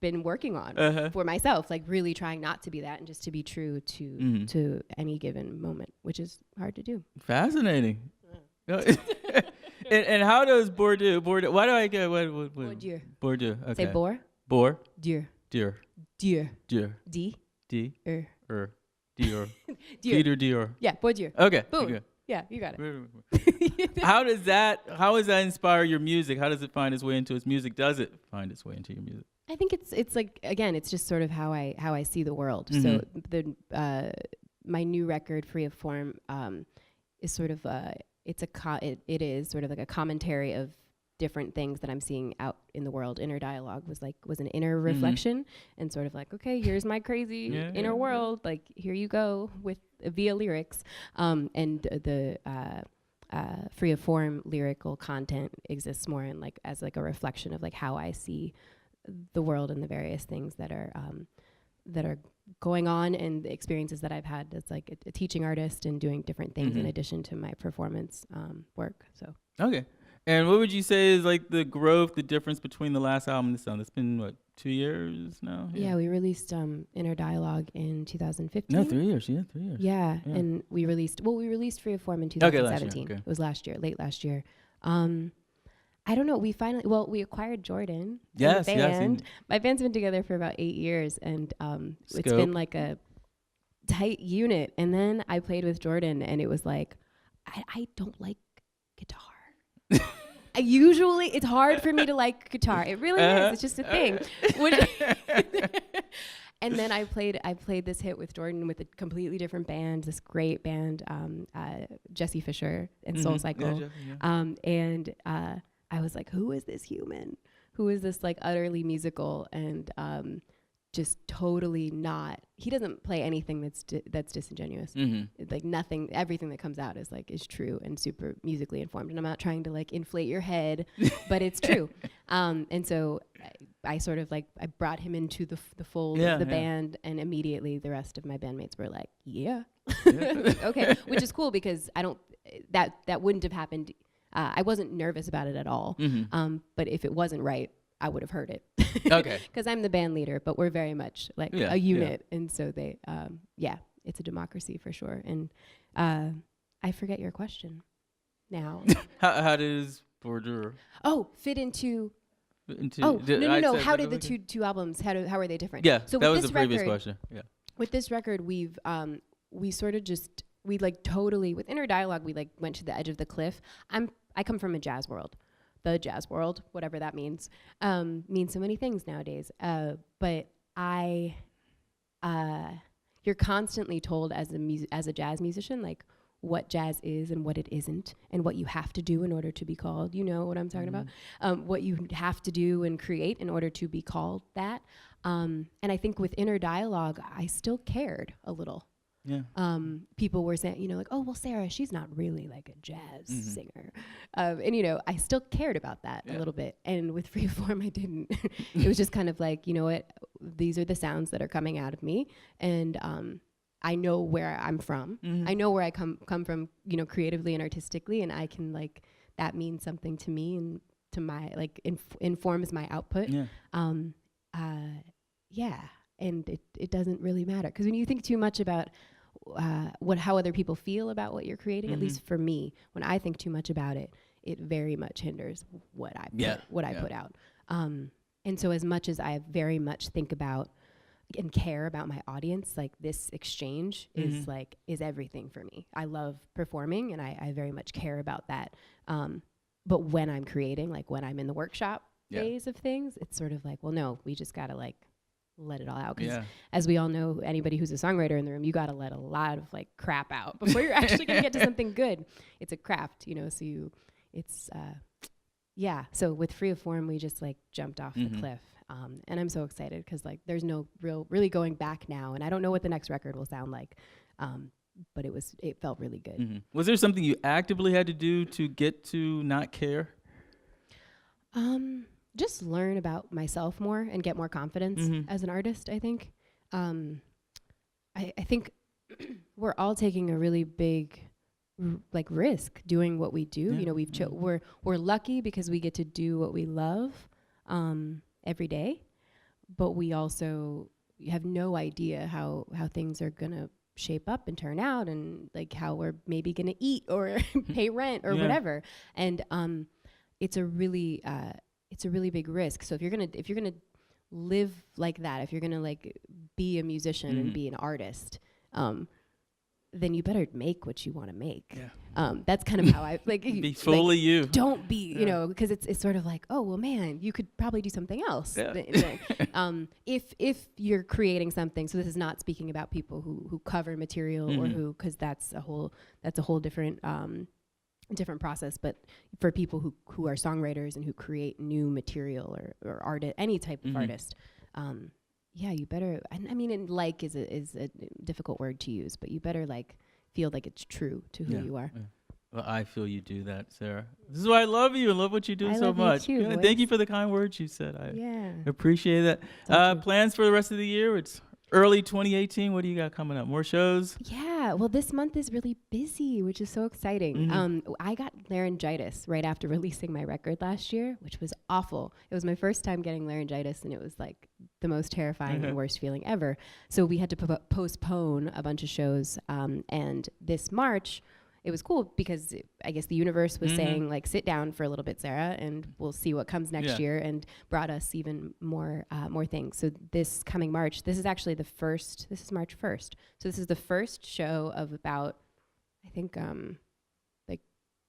been working on for myself, like really trying not to be that and just to be true to any given moment, which is hard to do. Fascinating. And how does Bordeaux, why do I get, Bordeaux. Bordeaux, okay. Say bore. Bore. Dieu. Dior. Dieu. Dior. D. D. Er. Dior. Dieu. Peter Dior. Yeah, Bordeaux. Okay. Boom. Okay. Yeah, you got it. How does that inspire your music? How does it find its way into its music? Does it find its way into your music? I think it's like, again, it's just sort of how I see the world. So my new record, Free of Form, is sort of it is sort of like a commentary of different things that I'm seeing out in the world. Inner dialogue was an inner reflection and sort of like, okay, here's my crazy inner world. Like, here you go with via lyrics. And the Free of Form lyrical content exists more in like as like a reflection of like how I see the world and the various things that are going on and the experiences that I've had as like a teaching artist and doing different things in addition to my performance work. So okay. And what would you say is like the growth, the difference between the last album and this album? It's been what, 2 years now? Yeah, we released Inner Dialogue in 2015. No, 3 years. Yeah, 3 years. Yeah, and we released Free of Form in 2017. Okay. It was late last year. I don't know. We acquired Jordan. Yes, band. yes. My band's been together for about 8 years, and it's been like a tight unit. And then I played with Jordan, and it was like, I don't like guitar. Usually, it's hard for me to like guitar. It really is. It's just a thing. And then I played this hit with Jordan with a completely different band, this great band, Jesse Fisher and Soul Cycle. Yeah, and I was like, who is this human? Who is this like utterly musical and just totally not? He doesn't play anything that's disingenuous. Like nothing, everything that comes out is true and super musically informed. And I'm not trying to like inflate your head, but it's true. And so I sort of like I brought him into the fold of the band, and immediately the rest of my bandmates were like, okay, which is cool because that wouldn't have happened. I wasn't nervous about it at all. But if it wasn't right, I would have heard it. Okay. Because I'm the band leader, but we're very much like a unit. And so they, it's a democracy for sure. And I forget your question now. How does Bordeaux fit into... no. How did the two albums, how are they different? Yeah, so that was the previous question. Yeah. With this record, we sort of just... We like totally, with Inner Dialogue, we like went to the edge of the cliff. I come from a jazz world. The jazz world, whatever that means so many things nowadays. But you're constantly told as a jazz musician, like what jazz is and what it isn't, and what you have to do in order to be called. You know what I'm talking about? What you have to do and create in order to be called that. And I think with Inner Dialogue, I still cared a little. Yeah. People were saying, like, oh, well, Sarah, she's not really like a jazz singer. And, I still cared about that a little bit. And with Free Form, I didn't. It was just kind of like, you know what, these are the sounds that are coming out of me. And I know where I'm from. I know where I come from, creatively and artistically. And I can, like, that means something to me and to my, like, informs my output. Yeah. And it doesn't really matter. Because when you think too much about how other people feel about what you're creating, at least for me, when I think too much about it, it very much hinders what I put out. And so as much as I very much think about and care about my audience, like this exchange is everything for me. I love performing, and I very much care about that. But when I'm creating, like when I'm in the workshop phase of things, it's sort of like, well, no, we just gotta like let it all out. Because as we all know, anybody who's a songwriter in the room, you gotta let a lot of like crap out before you're actually gonna get to something good. It's a craft, you know. So So with Free of Form, we just like jumped off the cliff. And I'm so excited because like there's no really going back now, and I don't know what the next record will sound like. But it felt really good. Was there something you actively had to do to get to not care? Just learn about myself more and get more confidence as an artist, I think. I think we're all taking a really big like risk doing what we do. You know, we're lucky because we get to do what we love every day, but we also have no idea how things are gonna shape up and turn out, and like how we're maybe gonna eat or pay rent or whatever. And it's a really big risk. So if you're gonna live like that, if you're gonna like be a musician and be an artist, then you better make what you want to make. That's kind of how I like be fully like, you. Don't be, you know, because it's sort of like, oh well, man, you could probably do something else. If you're creating something, so this is not speaking about people who cover material or because that's a whole different different process. But for people who are songwriters and who create new material or art, any type of artist. You better. I mean, and like is a difficult word to use, but you better like feel like it's true to who you are. Well, I feel you do that, Sarah. This is why I love you and love what you do so much. You too, thank you for the kind words you said. I appreciate that. Plans for the rest of the year? It's early 2018. What do you got coming up? More shows? Yeah, well, this month is really busy, which is so exciting. I got laryngitis right after releasing my record last year, which was awful. It was my first time getting laryngitis, and it was like the most terrifying and worst feeling ever. So we had to postpone a bunch of shows, and this March, it was cool because I guess the universe was saying like, sit down for a little bit, Sarah, and we'll see what comes next year, and brought us even more things. So this coming March, this is actually this is March 1st. So this is the first show of about, I think, like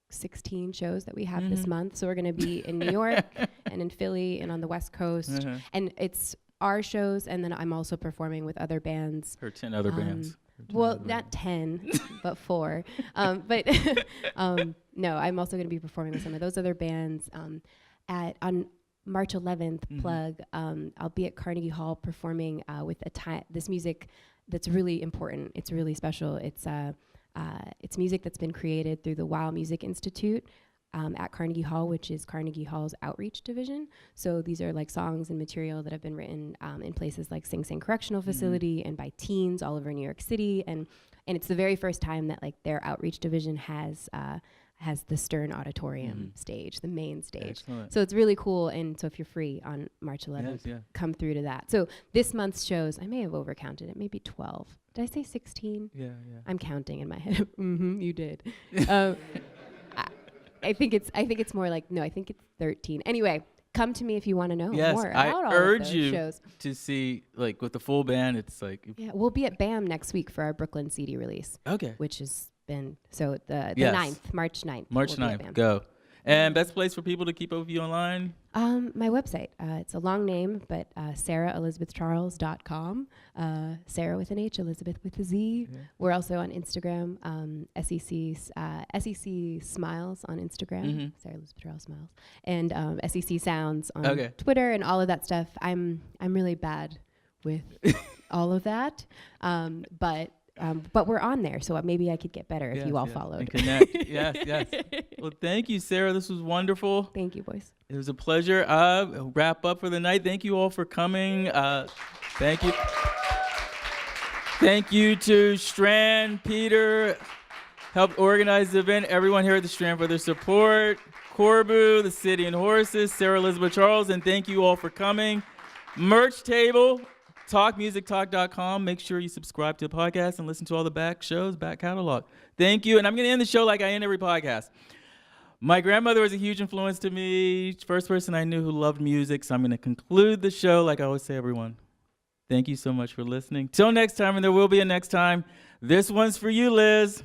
16 shows that we have this month. So we're going to be in New York and in Philly and on the West Coast. And it's our shows, and then I'm also performing with other bands. Or 10 other bands. Well, not 10, but 4. But no, I'm also going to be performing with some of those other bands. On March 11th, plug, I'll be at Carnegie Hall performing with this music that's really important. It's really special. It's music that's been created through the Wow Music Institute at Carnegie Hall, which is Carnegie Hall's outreach division. So these are like songs and material that have been written in places like Sing Sing Correctional Facility and by teens all over New York City. And it's the very first time that like their outreach division has the Stern Auditorium stage, the main stage. Excellent. So it's really cool. And so if you're free on March 11th, come through to that. So this month's shows, I may have overcounted it, maybe 12. Did I say 16? Yeah. I'm counting in my head. You did. I think it's more like, no, I think it's 13. Anyway, come to me if you want to know more about all of those shows. To see, like, with the full band, it's like... Yeah, we'll be at BAM next week for our Brooklyn CD release. Okay. Which has been, so the 9th, March 9th. March 9th, go. And best place for people to keep up with you online? My website. It's a long name, but SarahElizabethCharles.com. Sarah with an H, Elizabeth with a Z. Yeah. We're also on Instagram, SEC Smiles on Instagram. Sarah Elizabeth Charles Smiles. And SEC Sounds on Twitter and all of that stuff. I'm really bad with all of that, but we're on there, so maybe I could get better if you all followed. And connect. yes. Well, thank you, Sarah. This was wonderful. Thank you, boys. It was a pleasure. Wrap up for the night. Thank you all for coming. Thank you. Thank you to Strand, Peter, helped organize the event. Everyone here at the Strand for their support. Corbu, the City and Horses, Sarah Elizabeth Charles, and thank you all for coming. Merch table. TalkMusicTalk.com. Make sure you subscribe to the podcast and listen to all the back shows, back catalog. Thank you. And I'm going to end the show like I end every podcast. My grandmother was a huge influence to me. First person I knew who loved music. So I'm going to conclude the show like I always say, everyone. Thank you so much for listening. Till next time, and there will be a next time. This one's for you, Liz.